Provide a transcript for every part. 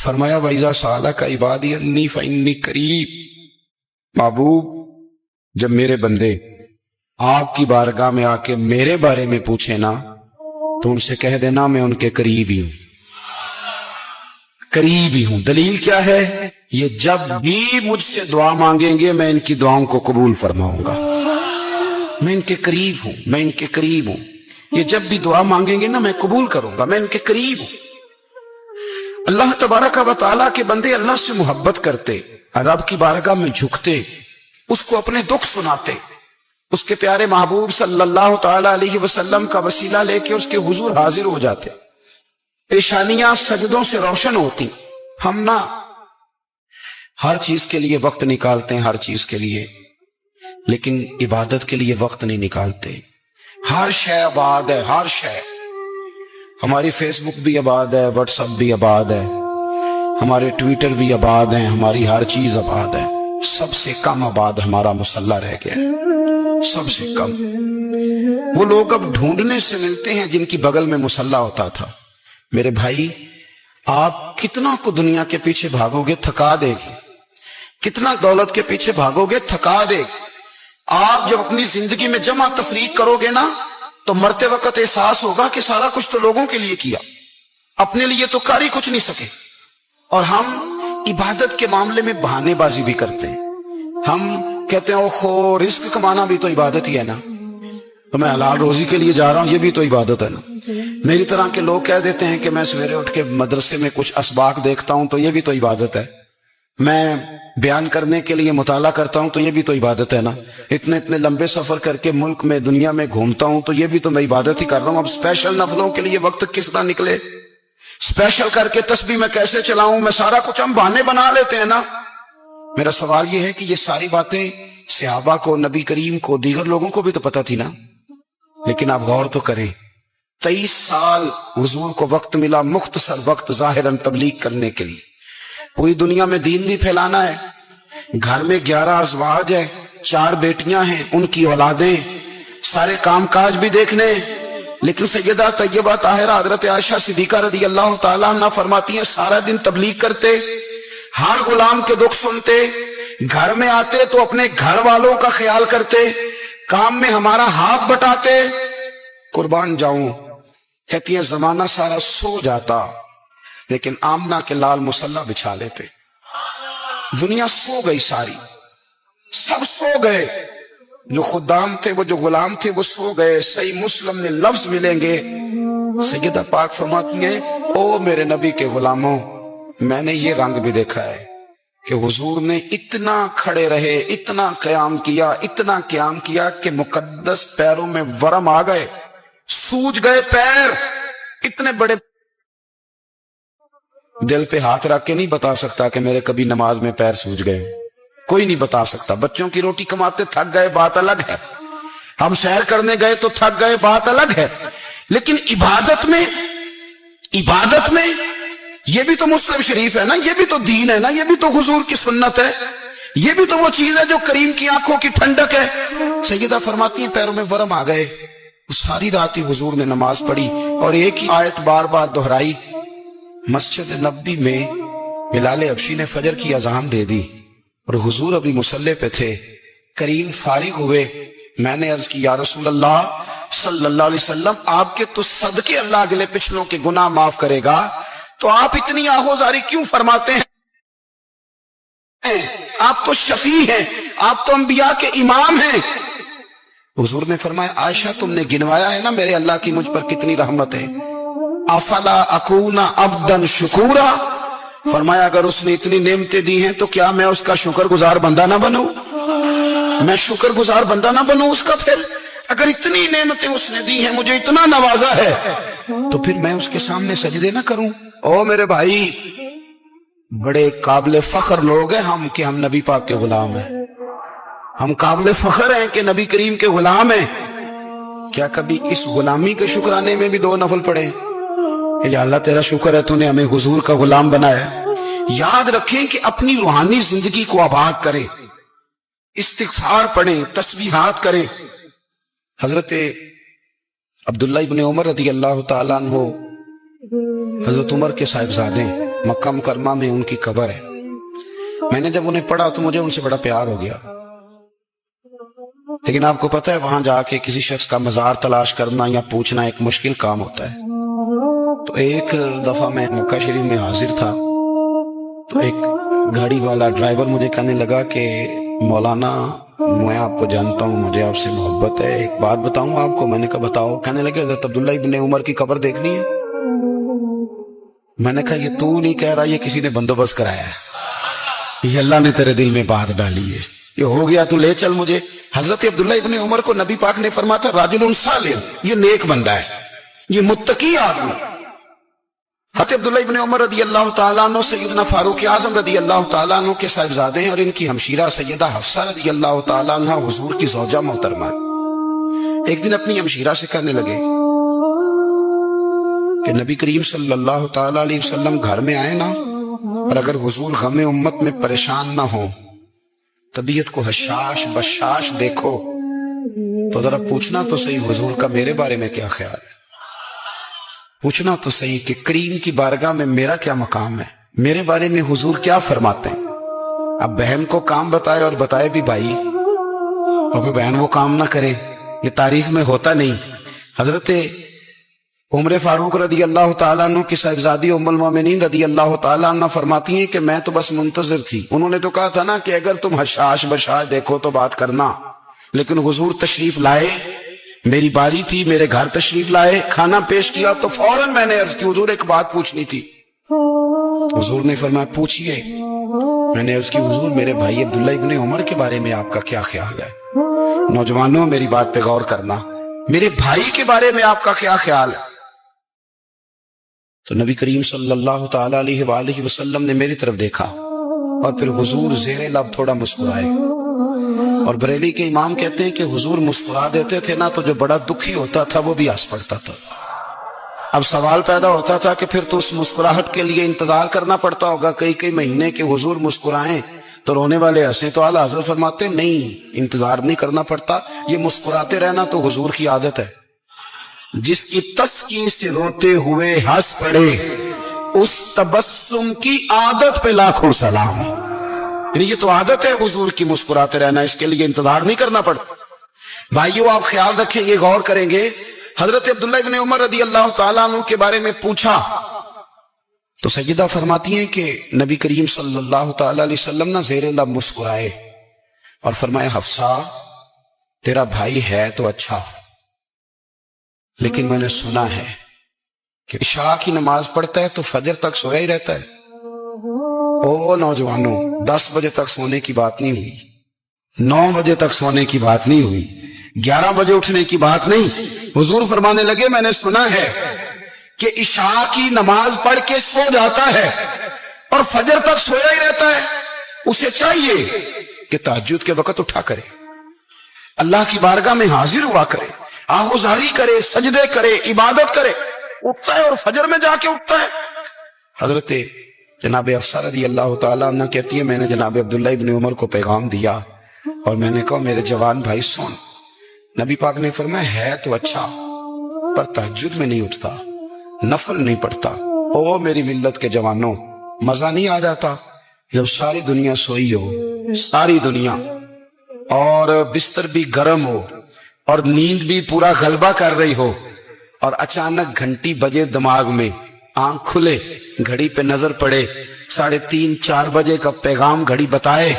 فرمایا وَإِذَا سَأَلَكَ عِبَادِي أَنِّي فَإِنِّي قَرِيبٌ، محبوب جب میرے بندے آپ کی بارگاہ میں آ کے میرے بارے میں پوچھے نا تو ان سے کہہ دینا میں ان کے قریب ہی ہوں، قریب ہی ہوں۔ دلیل کیا ہے؟ یہ جب بھی مجھ سے دعا مانگیں گے میں ان کی دعاؤں کو قبول فرماؤں گا، میں ان کے قریب ہوں، میں ان کے قریب ہوں۔ یہ جب بھی دعا مانگیں گے نا میں قبول کروں گا، میں ان کے قریب ہوں۔ اللہ تبارک و تعالیٰ کے بندے اللہ سے محبت کرتے، رب کی بارگاہ میں جھکتے، اس کو اپنے دکھ سناتے، اس کے پیارے محبوب صلی اللہ تعالی علیہ وسلم کا وسیلہ لے کے اس کے حضور حاضر ہو جاتے، پیشانیاں سجدوں سے روشن ہوتی۔ ہم نہ ہر چیز کے لیے وقت نکالتے ہیں، ہر چیز کے لیے، لیکن عبادت کے لیے وقت نہیں نکالتے۔ ہر شے آباد ہے، ہر شے، ہماری فیس بک بھی آباد ہے، واٹس ایپ بھی آباد ہے، ہمارے ٹویٹر بھی آباد ہیں، ہماری ہر چیز آباد ہے۔ سب سے کم آباد ہمارا مصلی رہ گیا ہے، سب سے کم۔ وہ لوگ اب ڈھونڈنے سے ملتے ہیں جن کی بغل میں مصلی ہوتا تھا۔ میرے بھائی آپ کتنا کو دنیا کے پیچھے بھاگو گے تھکا دے گی، کتنا دولت کے پیچھے بھاگو گے تھکا دے گی۔ آپ جب اپنی زندگی میں جمع تفریق کرو گے نا تو مرتے وقت احساس ہوگا کہ سارا کچھ تو لوگوں کے لیے کیا، اپنے لیے تو کر ہی کچھ نہیں سکے۔ اور ہم عبادت کے معاملے میں بہانے بازی بھی کرتے ہیں۔ ہم کہتے ہیں اوہو رزق کمانا بھی تو عبادت ہی ہے نا، تو میں حلال روزی کے لیے جا رہا ہوں، یہ بھی تو عبادت ہے نا۔ میری طرح کے لوگ کہہ دیتے ہیں کہ میں سویرے اٹھ کے مدرسے میں کچھ اسباق دیکھتا ہوں تو یہ بھی تو عبادت ہے، میں بیان کرنے کے لیے مطالعہ کرتا ہوں تو یہ بھی تو عبادت ہے نا، اتنے لمبے سفر کر کے ملک میں دنیا میں گھومتا ہوں تو یہ بھی تو میں عبادت ہی کر رہا ہوں۔ اب اسپیشل نفلوں کے لیے وقت کس طرح نکلے، اسپیشل کر کے تسبیح میں کیسے چلاؤں، میں سارا کچھ ہم بہانے بنا لیتے ہیں نا۔ میرا سوال یہ ہے کہ یہ ساری باتیں صحابہ کو، نبی کریم کو، دیگر لوگوں کو بھی تو پتہ تھی نا، لیکن آپ غور تو کریں 23 سال حضور کو وقت ملا، مختصر وقت ظاہراً تبلیغ کرنے کے لیے، پوری دنیا میں دین بھی پھیلانا ہے۔ گھر میں 11 ازواج ہے، 4 بیٹیاں ہیں، ان کی اولادیں، سارے کام کاج بھی دیکھنے، لیکن سیدہ طیبہ طاہرہ حضرت عائشہ صدیقہ رضی اللہ تعالیٰ عنہ فرماتی ہیں سارا دن تبلیغ کرتے، ہر غلام کے دکھ سنتے، گھر میں آتے تو اپنے گھر والوں کا خیال کرتے، کام میں ہمارا ہاتھ بٹاتے۔ قربان جاؤں، کہتی ہیں زمانہ سارا سو جاتا لیکن آمنہ کے لال مصلی بچھا لیتے۔ دنیا سو گئی، ساری سب سو گئے، جو خدام تھے، وہ جو غلام تھے وہ سو گئے۔ صحیح مسلم میں لفظ ملیں گے، سیدہ پاک فرماتی ہیں او میرے نبی کے غلاموں، میں نے یہ رنگ بھی دیکھا ہے کہ حضور نے اتنا کھڑے رہے، اتنا قیام کیا، اتنا قیام کیا کہ مقدس پیروں میں ورم آ گئے، سوج گئے پیر۔ اتنے بڑے دل پہ ہاتھ رکھ کے نہیں بتا سکتا کہ میرے کبھی نماز میں پیر سوج گئے، کوئی نہیں بتا سکتا۔ بچوں کی روٹی کماتے تھک گئے بات الگ ہے، ہم سیر کرنے گئے تو تھک گئے بات الگ ہے، لیکن عبادت میں یہ بھی تو مسلم شریف ہے نا، یہ بھی تو دین ہے نا، یہ بھی تو حضور کی سنت ہے، یہ بھی تو وہ چیز ہے جو کریم کی آنکھوں کی ٹھنڈک ہے۔ سیدہ فرماتی ہیں پیروں میں ورم آ گئے، ساری رات ہی حضور نے نماز پڑھی اور ایک ہی آیت بار بار دہرائی۔ مسجد نبوی میں بلال حبشی نے فجر کی اذان دے دی اور حضور ابھی مصلی پہ تھے، کریم فارغ ہوئے۔ میں نے عرض کی یا رسول اللہ صلی اللہ علیہ وسلم، آپ کے تو صدقے اللہ اگلے پچھلوں کے گناہ معاف کرے گا، تو آپ اتنی آہوزاری کیوں فرماتے ہیں؟ آپ تو شفیع ہیں، آپ تو انبیاء کے امام ہیں۔ حضور نے فرمایا عائشہ تم نے گنوایا ہے نا میرے اللہ کی مجھ پر کتنی رحمت ہے، افلا اکون عبدا شکورا، فرمایا اگر اس نے اتنی نعمتیں دی ہیں تو کیا میں اس کا شکر گزار بندہ نہ بنوں، میں شکر گزار بندہ نہ بنوں اس کا؟ پھر اگر اتنی نعمتیں اس نے دی ہیں، مجھے اتنا نوازا ہے، تو پھر میں اس کے سامنے سجدے نہ کروں؟ او میرے بھائی، بڑے قابل فخر لوگ ہیں ہم کہ ہم نبی پاک کے غلام ہیں، ہم قابل فخر ہیں کہ نبی کریم کے غلام ہیں۔ کیا کبھی اس غلامی کے شکرانے میں بھی 2 نفل پڑھیں کہ یا اللہ تیرا شکر ہے تو نے ہمیں حضور کا غلام بنایا؟ یاد رکھیں کہ اپنی روحانی زندگی کو آباد کریں، استغفار پڑھیں، تسبیحات کریں۔ حضرت عبداللہ ابن عمر رضی اللہ تعالیٰ عنہ حضرت عمر کے صاحبزادے ہیں، मक्का मुकरमा में उनकी कब्र है। मैंने जब उन्हें पढ़ा तो मुझे उनसे बड़ा प्यार हो गया। लेकिन आपको पता है वहां जाके किसी शख्स का मजार तलाश करना या पूछना एक मुश्किल काम होता है। तो एक दफा मैं मक्का शरीफ में हाजिर था तो एक गाड़ी वाला ड्राइवर मुझे कहने लगा कि मौलाना मैं आपको जानता हूँ, मुझे आपसे मोहब्बत है, एक बात बताऊं आपको। मैंने कहा बताओ। कहने लगे हज़रत अब्दुल्ला इब्ने उमर की कब्र देखनी है। मैंने कहा ये तू नहीं कह रहा, ये किसी ने बंदोबस्त कराया है, ये अल्लाह ने तेरे दिल में बात डाली है, ये हो गया तू ले चल मुझे। हजरत अब्दुल्ला इब्ने उमर को नबी पाक ने फरमाया था राजुलुन सालिह, ये नेक बंदा है, ये मुत्तकी आदमी। हज़रत अब्दुल्ला इब्ने उमर रदी अल्लाह तआला अन्हु सैयदना फारूक आज़म रदी अल्लाह तआला अन्हु के साहिबजादे हैं और इनकी हमशीरा सैयदा हफ्सा रदी अल्लाह तआला अन्हा हुजूर की ज़ौजा मोहतरमा। एक दिन अपनी हमशीरा से कहने लगे कि नबी करीम सल्लल्लाहु तआला अलैहि वसल्लम घर में आए ना, और अगर हुजूर गमे उम्मत में परेशान ना हो, तबीयत को हशाश बशाश देखो, तो जरा पूछना तो सही हुजूर का मेरे बारे में क्या ख्याल है। पूछना तो सही कि करीम की बारगाह में मेरा क्या मकाम है, मेरे बारे में हुजूर क्या फरमाते हैं। अब बहन को काम बताए और बताए भी भाई, और फिर बहन वो काम ना करे, ये तारीख में होता नहीं। हजरत उमर फारूक रदी अल्लाह तआला अन्हु की साहिबजादी उम्मुल मोमिनीन रदी अल्लाह तआला अन्हा फरमाती हैं कि मैं तो बस मुंतजिर थी। उन्होंने तो कहा था ना कि अगर तुम हशाश बशाश देखो तो बात करना, लेकिन हुजूर तशरीफ लाए, मेरी बारी थी, मेरे घर तशरीफ लाए, खाना पेश किया तो फौरन मैंने अर्ज की हुजूर एक बात पूछनी थी। हुजूर ने फरमाया पूछिए। मैंने अर्ज की हुजूर मेरे भाई अब्दुल्ला इब्ने उमर के बारे में आपका क्या ख्याल है। नौजवानों मेरी बात पे गौर करना, मेरे भाई के बारे में आपका क्या ख्याल है। तो नबी करीम सल्लल्लाहु तआला अलैहि वसल्लम ने मेरी तरफ देखा और फिर हुजूर ज़ेरे लब थोड़ा मुस्कुराए। और बरेली के इमाम कहते हैं कि हुजूर मुस्कुरा देते थे ना तो जो बड़ा दुखी होता था वो भी हंस पड़ता था। अब सवाल पैदा होता था कि फिर तो उस मुस्कुराहट के लिए इंतजार करना पड़ता होगा कई कई महीने के हुजूर मुस्कुराएं तो रोने वाले हंसे। तो आला हज़रत फरमाते नहीं, इंतजार नहीं करना पड़ता, ये मुस्कुराते रहना तो हुजूर की आदत है। जिसकी तस्कीन से रोते हुए हंस पड़े उस तबस्सुम की आदत पे लाखों सलाम। ये तो आदत है हुजूर की मुस्कुराते रहना, इसके लिए इंतजार नहीं करना पड़ता। भाइयों आप ख्याल रखेंगे, गौर करेंगे। हजरत अब्दुल्ला इब्ने उमर रदी अल्लाह तआला अन्हु के बारे में पूछा तो सैयदा फरमाती हैं कि नबी करीम सल्लल्लाहु तआला अलैहि वसल्लम ना ज़ेरे लब मुस्कुराए और फरमाया हफ्सा तेरा भाई है तो अच्छा, लेकिन मैंने सुना है कि इशा की नमाज पढ़ता है तो फजर तक सोया ही रहता है। ओ नौजवानों, 10 बजे तक सोने की बात नहीं हुई, 9 बजे तक सोने की बात नहीं हुई, 11 बजे उठने की बात नहीं। हुजूर फरमाने लगे मैंने सुना है कि इशा की नमाज पढ़ के सो जाता है और फजर तक सोया ही रहता है। उसे चाहिए कि तहज्जुद के वक्त उठा करे, अल्लाह की बारगाह में हाजिर हुआ करे, आहुजारी करे, सजदे करे, इबादत करे, उठता है और फजर में जाके उठता है। हजरत जनाब हफ्सा रज़ी अल्लाह तआला अन्हा कहती है मैंने जनाब अब्दुल्ला इब्ने उमर को पैगाम दिया और मैंने कहा मेरे जवान भाई सुन, नबी पाक ने फरमाया है तो अच्छा पर तहज्जुद में नहीं उठता, नफल नहीं पढ़ता। ओ मेरी मिल्लत के जवानों, मजा नहीं आ जाता जब सारी दुनिया सोई हो, सारी दुनिया, और बिस्तर भी गर्म हो और नींद भी पूरा गलबा कर रही हो और अचानक घंटी बजे दिमाग में, आंख खुले, घड़ी पे नजर पड़े, 3:30 4 बजे का पैगाम घड़ी बताए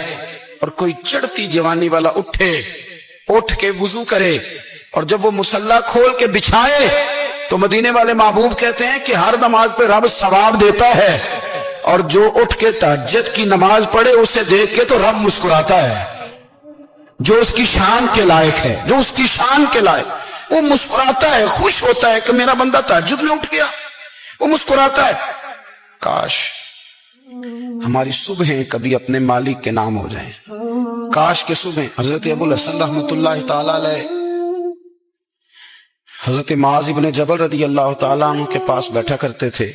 और कोई चढ़ती जवानी वाला उठ के वुजू करे और जब वो मुसल्ला खोल के बिछाए तो मदीने वाले महबूब कहते हैं कि हर नमाज पे रब सवाब देता है और जो उठ के तहज्जुद की नमाज पढ़े उसे देख के तो रब मुस्कुराता है। जो उसकी शान के लायक है, जो उसकी शान के लायक, वो मुस्कुराता है, खुश होता है कि मेरा बंदा तहज्जुद में उठ गया, वो मुस्कुराता है। काश हमारी सुबहें कभी अपने मालिक के नाम हो जाएं, काश के सुबह। हजरत अबुल हसन रहमतुल्लाह ताला अलैह हजरत मुआज़ इब्ने जबल रदी अल्लाह ताला अन्हु के पास बैठा करते थे।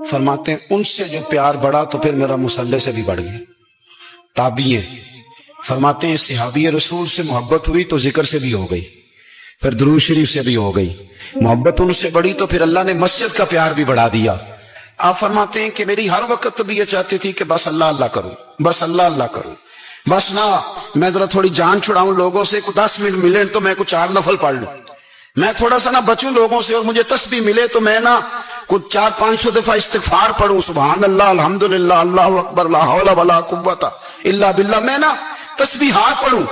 फरमाते हैं उनसे जो प्यार बढ़ा तो फिर मेरा मुसल्ले से भी बढ़ गया। ताबी फरमाते हैं सहाबी रसूल से मोहब्बत हुई तो जिक्र से भी हो गई, फिर दुरूद शरीफ से भी हो गई। मोहब्बत उनसे बढ़ी तो फिर अल्लाह ने मस्जिद का प्यार भी बढ़ा दिया। आप फरमाते हैं कि मेरी हर वक्त तो भी ये चाहती थी कि बस अल्लाह अल्लाह करूं, बस अल्लाह अल्लाह करूं, बस ना मैं जरा थोड़ी जान छुड़ाऊं लोगों से, कुछ 10 मिनट मिले तो मैं कुछ 4 नफल पढ़ लूं, मैं थोड़ा सा ना बचूं लोगों से, और मुझे तस्बीह मिले तो मैं ना कुछ 400-500 दफा इस्तिगफार पढ़ूं, सुभान अल्लाह, अल्हम्दुलिल्लाह, अल्लाहु अकबर, ला हौला वला कुव्वता इल्ला बिल्लाह, मैं ना तस्बीहात पढ़ूं।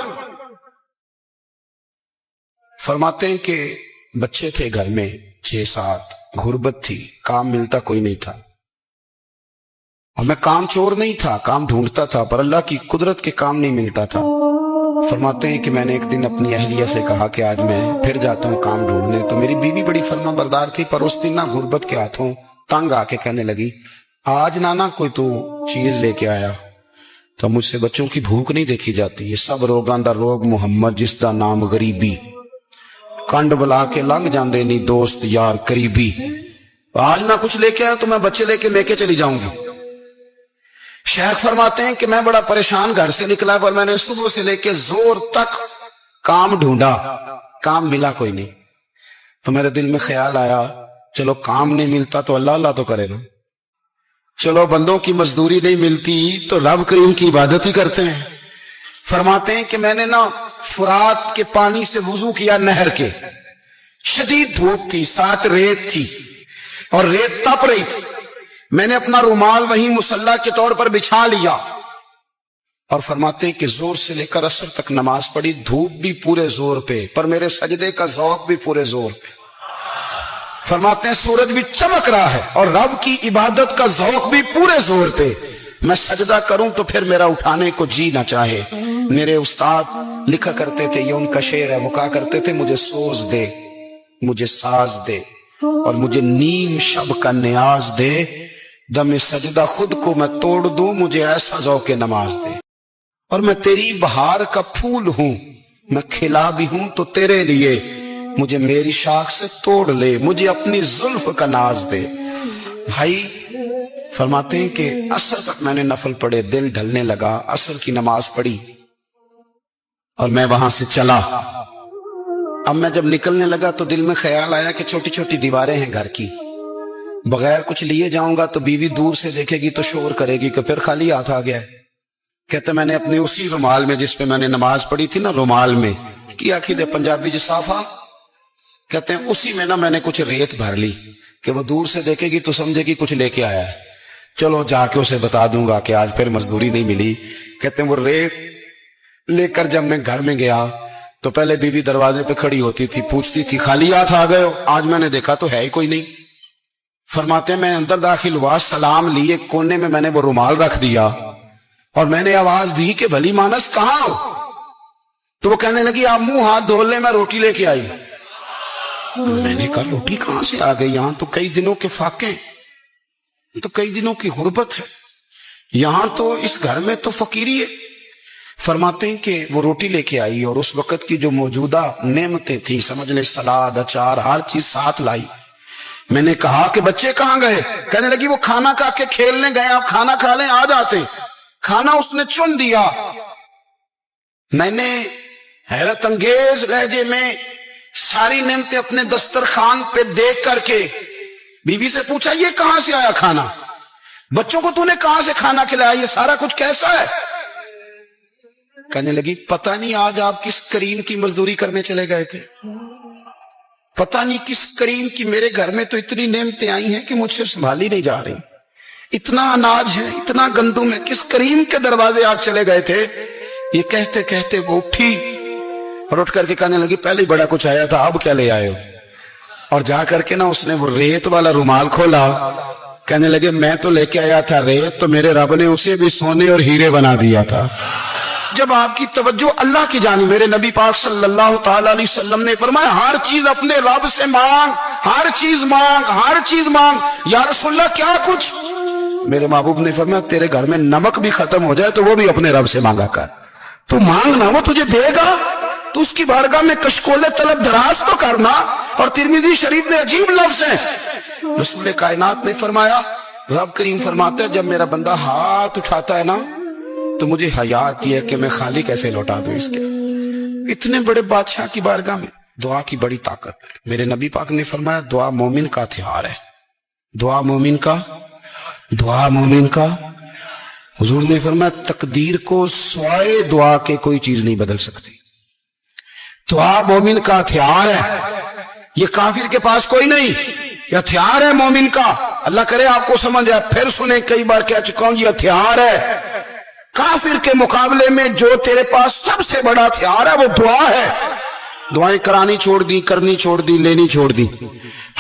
फरमाते हैं कि बच्चे थे घर में 6-7, गुर्बत थी, काम मिलता कोई नहीं था, और मैं काम चोर नहीं था, काम ढूंढता था, पर अल्लाह की कुदरत के काम नहीं मिलता था। फरमाते हैं कि मैंने एक दिन अपनी अहलिया से कहा कि आज मैं फिर जाता हूँ काम ढूंढने, तो मेरी बीवी बड़ी फर्मा बरदार थी, पर उस दिन ना गुर्बत के हाथों तंग आके कहने लगी, आज ना कोई तू चीज लेके आया, तो मुझसे बच्चों की भूख नहीं देखी जाती, ये सब रोगां दा रोग मुहम्मद जिसदा नाम गरीबी, कंड बुला के लंघ जाते नहीं दोस्त यार करीबी, आज ना कुछ लेके आया तो मैं बच्चे लेके चली जाऊंगी। शेख फरमाते हैं कि मैं बड़ा परेशान घर से निकला, पर मैंने सुबह से लेके जोर तक काम ढूंढा, काम मिला कोई नहीं, तो मेरे दिल में ख्याल आया चलो काम नहीं मिलता तो अल्लाह अल्लाह तो करे ना, चलो बंदों की मजदूरी नहीं मिलती तो रब करीम की इबादत ही करते हैं। फरमाते हैं कि मैंने ना फुरात के पानी से वुजू किया, नहर के, शदीद धूप थी, साथ रेत थी और रेत तप रही थी, मैंने अपना रुमाल वहीं मुसल्ला के तौर पर बिछा लिया, और फरमाते हैं कि जोर से लेकर असर तक नमाज पढ़ी, धूप भी पूरे जोर पे, पर मेरे सजदे का ज़ौक़ भी पूरे जोर पे। फरमाते हैं सूरज भी चमक रहा है और रब की इबादत का ज़ौक़ भी पूरे जोर पे, मैं सजदा करूं तो फिर मेरा उठाने को जी ना चाहे। मेरे उस्ताद लिखा करते थे, ये उनका शेर है, वो कहा करते थे, मुझे सोज दे, मुझे साज दे, और मुझे नीम शब का नियाज दे, दम सजदा खुद को मैं तोड़ दूं, मुझे ऐसा ज़ौक़े नमाज दे। और मैं तेरी बहार का फूल हूं, मैं खिला भी हूं तो तेरे लिए, मुझे मेरी शाख से तोड़ ले, मुझे अपनी जुल्फ का नाज दे। भाई फरमाते हैं कि असर तक मैंने नफल पढ़े, दिल ढलने लगा, असर की नमाज पढ़ी और मैं वहां से चला। अब मैं जब निकलने लगा तो दिल में ख्याल आया कि छोटी छोटी दीवारें हैं घर की, बगैर कुछ लिए जाऊंगा तो बीवी दूर से देखेगी तो शोर करेगी कि फिर खाली हाथ आ गया है। कहते मैंने अपने उसी रुमाल में जिसपे मैंने नमाज पढ़ी थी ना, रुमाल में की आखिर दे पंजाबी जिसाफा कहते हैं, उसी में ना मैंने कुछ रेत भर ली कि वो दूर से देखेगी तो समझेगी कुछ लेके आया है, चलो जाके उसे बता दूंगा कि आज फिर मजदूरी नहीं मिली। कहते हैं वो रेत लेकर जब मैं घर में गया तो पहले बीवी दरवाजे पे खड़ी होती थी, पूछती थी खाली हाथ आ गए हो, आज मैंने देखा तो है ही कोई नहीं। फरमाते मैं अंदर दाखिल हुआ, सलाम लिए, कोने में मैंने वो रुमाल रख दिया और मैंने आवाज दी कि भली मानस कहां हो, तो वो कहने लगी आप मुंह हाथ धो ले, मैं रोटी लेके आई। मैंने कहा रोटी कहां से आ गई, यहां तो कई दिनों के फाके, तो कई दिनों की गुर्बत है, यहां तो इस घर में तो फकीरी है। फरमाते हैं कि वो रोटी लेके आई और उस वक्त की जो मौजूदा नेमतें थी, समझ ले सलाद अचार हर चीज साथ लाई। मैंने कहा कि बच्चे कहां गए, कहने लगी वो खाना खा के खेलने गए, आप खाना खा लें आ जाते। खाना उसने चुन दिया। मैंने हैरत अंगेज लहजे में सारी नेमतें अपने दस्तरखान पे देख करके बीवी से पूछा ये कहां से आया खाना, बच्चों को तूने कहां से खाना खिलाया, ये सारा कुछ कैसा है। कहने लगी पता नहीं आज आप किस करीम की मजदूरी करने चले गए थे, पता नहीं किस करीम की, मेरे घर में तो इतनी नेमतें आई हैं कि मुझसे संभाली नहीं जा रही, इतना अनाज है, इतना गंदुम है, किस करीम के दरवाजे आप चले गए थे। ये कहते कहते वो उठी और उठ करके कहने लगी पहले ही बड़ा कुछ आया था, अब क्या ले आए हो। और जा करके ना उसने वो रेत वाला रुमाल खोला, कहने लगे मैं तो लेके आया था रेत, तो मेरे रब ने उसे भी सोने और हीरे बना दिया था। जब आपकी तवज्जो अल्लाह की जानी, मेरे नबी पाक सल्लल्लाहु ताला अलैहि वसल्लम ने फरमाया हर चीज अपने रब से मांग, हर चीज मांग, हर चीज मांग। या रसूलल्लाह क्या कुछ, मेरे महबूब ने फरमाया तेरे घर में नमक भी खत्म हो जाए तो वो भी अपने रब से मांगा कर, तू मांगना वो तुझे देगा, तो उसकी बारगाह में कशकोले तलब दराज तो करना। और तिरमिजी शरीफ में अजीब लफ्ज है, रसूल कायनात ने फरमाया, रब करीम फरमाते जब मेरा बंदा हाथ उठाता है ना तो मुझे हया आती है कि मैं खाली कैसे लौटा दूं इसके। इतने बड़े बादशाह की बारगाह में दुआ की बड़ी ताकत है। मेरे नबी पाक ने फरमाया दुआ मोमिन का हथियार है, दुआ मोमिन का दुआ मोमिन का, हुजूर ने फरमाया तकदीर को सिवाय दुआ के कोई चीज नहीं बदल सकती। दुआ मोमिन का हथियार है, ये काफिर के पास कोई नहीं, ये हथियार है मोमिन का। अल्लाह करे आपको समझ आए, फिर सुने, कई बार कह चुका हूं, ये हथियार है। काफिर के मुकाबले में जो तेरे पास सबसे बड़ा हथियार है वो दुआ है। दुआएं करानी छोड़ दी, करनी छोड़ दी, लेनी छोड़ दी।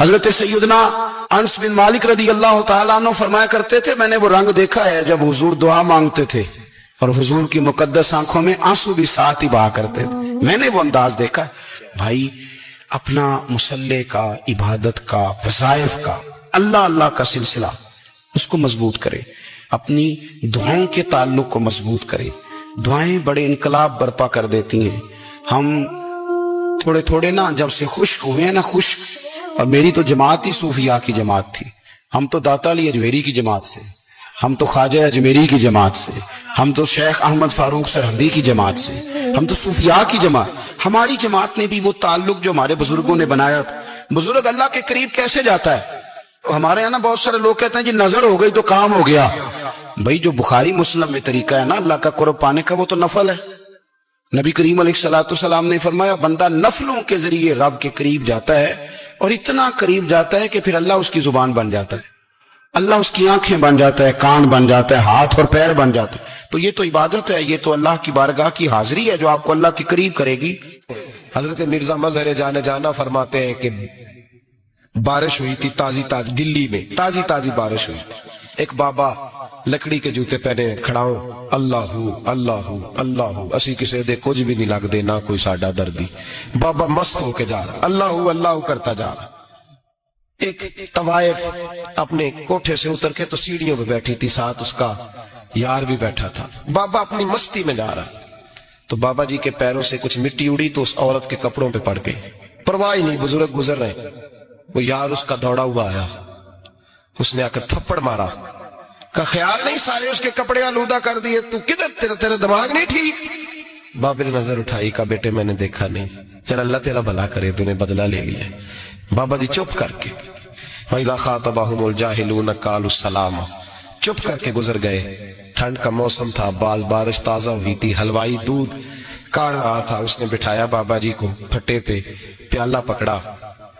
हजरत सैयदना अनस बिन मालिक रदी अल्लाह तआला अन्हु फरमाया करते थे, मैंने वो रंग देखा है जब हुजूर दुआ मांगते थे और हुजूर की मुकद्दस आंखों में आंसू भी साथ ही बहा करते थे। मैंने वो अंदाज देखा है। भाई अपना मुसल्ले का, इबादत का, वज़ाइफ का, अल्लाह अल्लाह का सिलसिला उसको मजबूत करे, अपनी दुआओं के ताल्लुक को मजबूत करे। दुआएं बड़े इनकलाब बर्पा कर देती हैं। हम थोड़े थोड़े ना जब से खुश हुए ना, खुश, और मेरी तो जमात ही सूफिया की जमात थी। हम तो दाता अली अजमेरी की जमात से, हम तो ख्वाजा अजमेरी की जमात से, हम तो शेख अहमद फारूक सरहंदी की जमात से, हम तो सूफिया की जमात। हमारी जमात ने भी वो ताल्लुक जो हमारे बुजुर्गों ने बनाया था। बुजुर्ग अल्लाह के करीब कैसे जाता है? तो हमारे यहाँ ना बहुत सारे लोग कहते हैं जी नजर हो गई तो काम हो गया। भाई जो बुखारी मुस्लिम में तरीका है ना अल्लाह का कुर्ब पाने का, वो तो नफल है। नबी करीम अलैहिस्सलाम ने फरमाया बंदा नफलों के जरिए रब के करीब जाता है, और इतना करीब जाता है कि फिर अल्लाह उसकी जुबान बन जाता है, अल्लाह उसकी आंखें बन जाता है, कान बन जाता है, हाथ और पैर बन जाते हैं। तो ये तो इबादत है, ये तो अल्लाह की बारगाह की हाजिरी है जो आपको अल्लाह के करीब करेगी। हजरत मिर्जा मजहर जाने जाना फरमाते हैं कि बारिश हुई थी ताजी ताजी, दिल्ली में ताजी ताजी बारिश हुई। एक बाबा लकड़ी के जूते पहने खड़ा हो, अल्लाहू अल्लाहू अल्लाहू, असी किसी दे कुछ भी नहीं लगते, ना कोई साडा दर्दी। बाबा मस्त होके जा रहा, अल्लाहू अल्लाहू करता जा रहा। एक तवाइफ अपने कोठे से उतर के तो सीढ़ियों पे बैठी थी, साथ उसका यार भी बैठा था। बाबा अपनी मस्ती में जा रहा, तो बाबा जी के पैरों से कुछ मिट्टी उड़ी तो उस औरत के कपड़ों पे पड़ गई। परवाह ही नहीं, बुजुर्ग गुजर रहे। वो यार उसका दौड़ा हुआ आया, उसने आकर थप्पड़ मारा, का ख्याल नहीं सारे उसके कपड़े आलूदा कर दिए, तू किधर, तेरा दिमाग नहीं ठीक। बाबे ने नजर उठाई, का बेटे मैंने देखा नहीं, चल अल्लाह तेरा भला करे, तूने बदला ले लिया। बाबा जी चुप करके, वइज़ा ख़ातबहुमुल जाहिलून क़ालू सलामा, चुप करके गुजर गए। ठंड का मौसम था, बारिश ताजा हुई थी, हलवाई दूध काढ़ रहा था, उसने बिठाया बाबा जी को फट्टे पे, प्याला पकड़ा,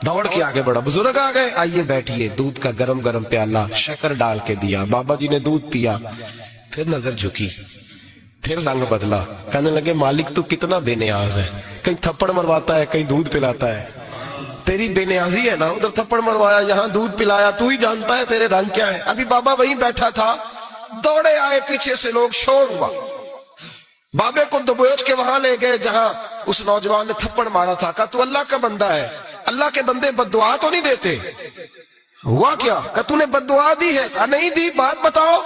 दौड़ के आगे बढ़ा। बुजुर्ग आ गए, आइए बैठिए। दूध का गरम गरम प्याला शक्कर डाल के दिया, बाबा जी ने दूध पिया। फिर नजर झुकी, फिर रंग बदला, कहने लगे मालिक तू कितना बेनियाज है, कहीं थप्पड़ मरवाता है, कहीं दूध पिलाता है। तेरी बेनियाजी है ना, उधर थप्पड़ मरवाया, यहाँ दूध पिलाया, तू ही जानता है तेरे रंग क्या है। अभी बाबा वहीं बैठा था, दौड़े आए पीछे से लोग, शोर हुआ, बाबे को दबोच के वहां ले गए जहां उस नौजवान ने थप्पड़ मारा था। कहा तू अल्लाह का बंदा है, अल्लाह के बंदे बद्दुआ तो नहीं देते। हुआ क्या? कहा तूने बद्दुआ दी है? कहा नहीं दी, बात बताओ।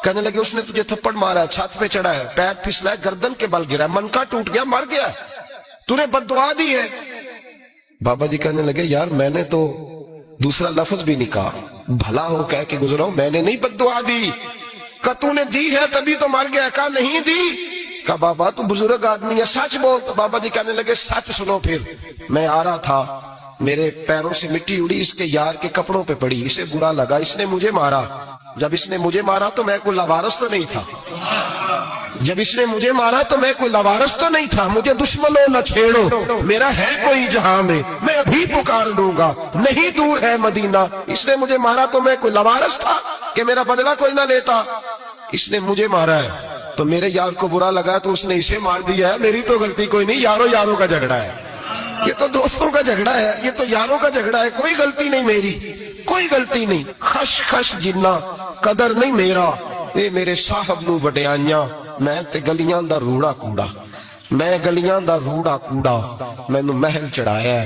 कहने लगे उसने तुझे थप्पड़ मारा, छत पे चढ़ा है, पैर फिसला, गर्दन के बल गिरा, मनका टूट गया, मर गया, तूने बद्दुआ दी है। बाबा जी कहने लगे यार मैंने तो दूसरा लफ्ज भी नहीं कहा, भला हो कह के गुजरा हूं, मैंने नहीं बद्दुआ दी। कहा तूने दी है तभी तो मर गया। कहा नहीं दी। कहा बाबा तू बुजुर्ग आदमी है, सच बोल। बाबा जी कहने लगे सच सुनो। फिर मैं आ रहा था, मेरे पैरों से मिट्टी उड़ी, इसके यार के कपड़ों पे पड़ी, इसे बुरा लगा, इसने मुझे मारा। जब इसने मुझे मारा तो मैं कोई लवारस तो नहीं था, जब इसने मुझे मारा तो मैं कोई लवारस तो नहीं था। मुझे दुश्मनों न छेड़ो, मेरा है कोई जहां में, मैं अभी पुकार लूंगा, नहीं दूर है मदीना। इसने मुझे मारा तो मैं कोई लवारस था कि मेरा बदला कोई ना लेता। इसने मुझे मारा है तो मेरे यार को बुरा लगा तो उसने इसे मार दिया है, मेरी तो गलती कोई नहीं, यारों यारों का झगड़ा है, ये तो दोस्तों का झगड़ा है, ये तो यारों का झगड़ा है, कोई गलती नहीं मेरी, कोई गलती नहीं। खश खश जिन्ना कदर नहीं मेरा, ये मेरे साहब नू वडियाइयां, मैं ते गलियां दा रूड़ा कूड़ा, मैं गलियां दा रूड़ा कूड़ा, मैनू महल चढ़ाया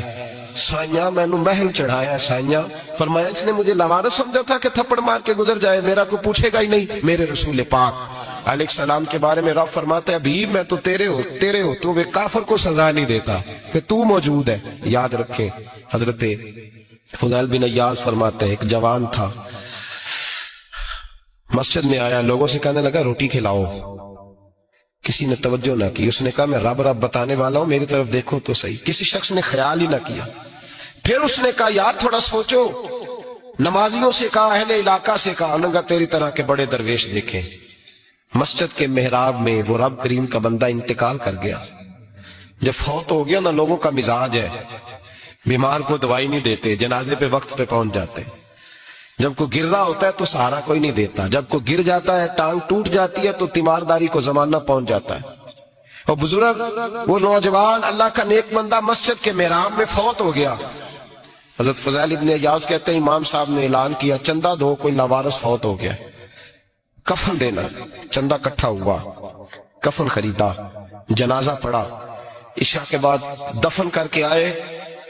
साइया, मैनू महल चढ़ाया साइया। फरमाया इसने मुझे लवारस समझा था कि थप्पड़ मार के गुजर जाए, मेरा को पूछेगा ही नहीं। मेरे रसूल पाक अलैहिस्सलाम के बारे में रब फरमाता है अभी मैं तो तेरे हो तो वे काफिर को सजा नहीं देता कि तू मौजूद है। याद रखे। हजरत फुदैल बिन अय्याज फरमाते हैं एक जवान था, मस्जिद में आया, लोगों से कहने लगा रोटी खिलाओ, किसी ने तवज्जो ना की। उसने कहा मैं रब रब बताने वाला हूं, मेरी तरफ देखो तो सही। किसी शख्स ने ख्याल ही ना किया। फिर उसने कहा यार थोड़ा सोचो, नमाजियों से कहा, अहले इलाका से कहा, उन्होंने कहा तेरी तरह के बड़े दरवेश देखे। मस्जिद के मेहराब में वो रब करीम का बंदा इंतकाल कर गया। जब फौत हो गया ना, लोगों का मिजाज है, बीमार को दवाई नहीं देते, जनाजे पे वक्त पे पहुंच जाते। जब कोई गिर रहा होता है तो सहारा कोई नहीं देता, जब कोई गिर जाता है, टांग टूट जाती है, तो तीमारदारी को जमाना पहुंच जाता है। और बुजुर्ग, वो नौजवान अल्लाह का नेक बंदा मस्जिद के मेहराब में फौत हो गया। हजरत फज़ैल इब्न इयाज़ कहते हैं, इमाम साहब ने ऐलान किया, चंदा दो, कोई लावारिस फौत हो गया, कफन देना। चंदा इकट्ठा हुआ, कफन खरीदा, जनाजा पड़ा, इशा के बाद दफन करके आए।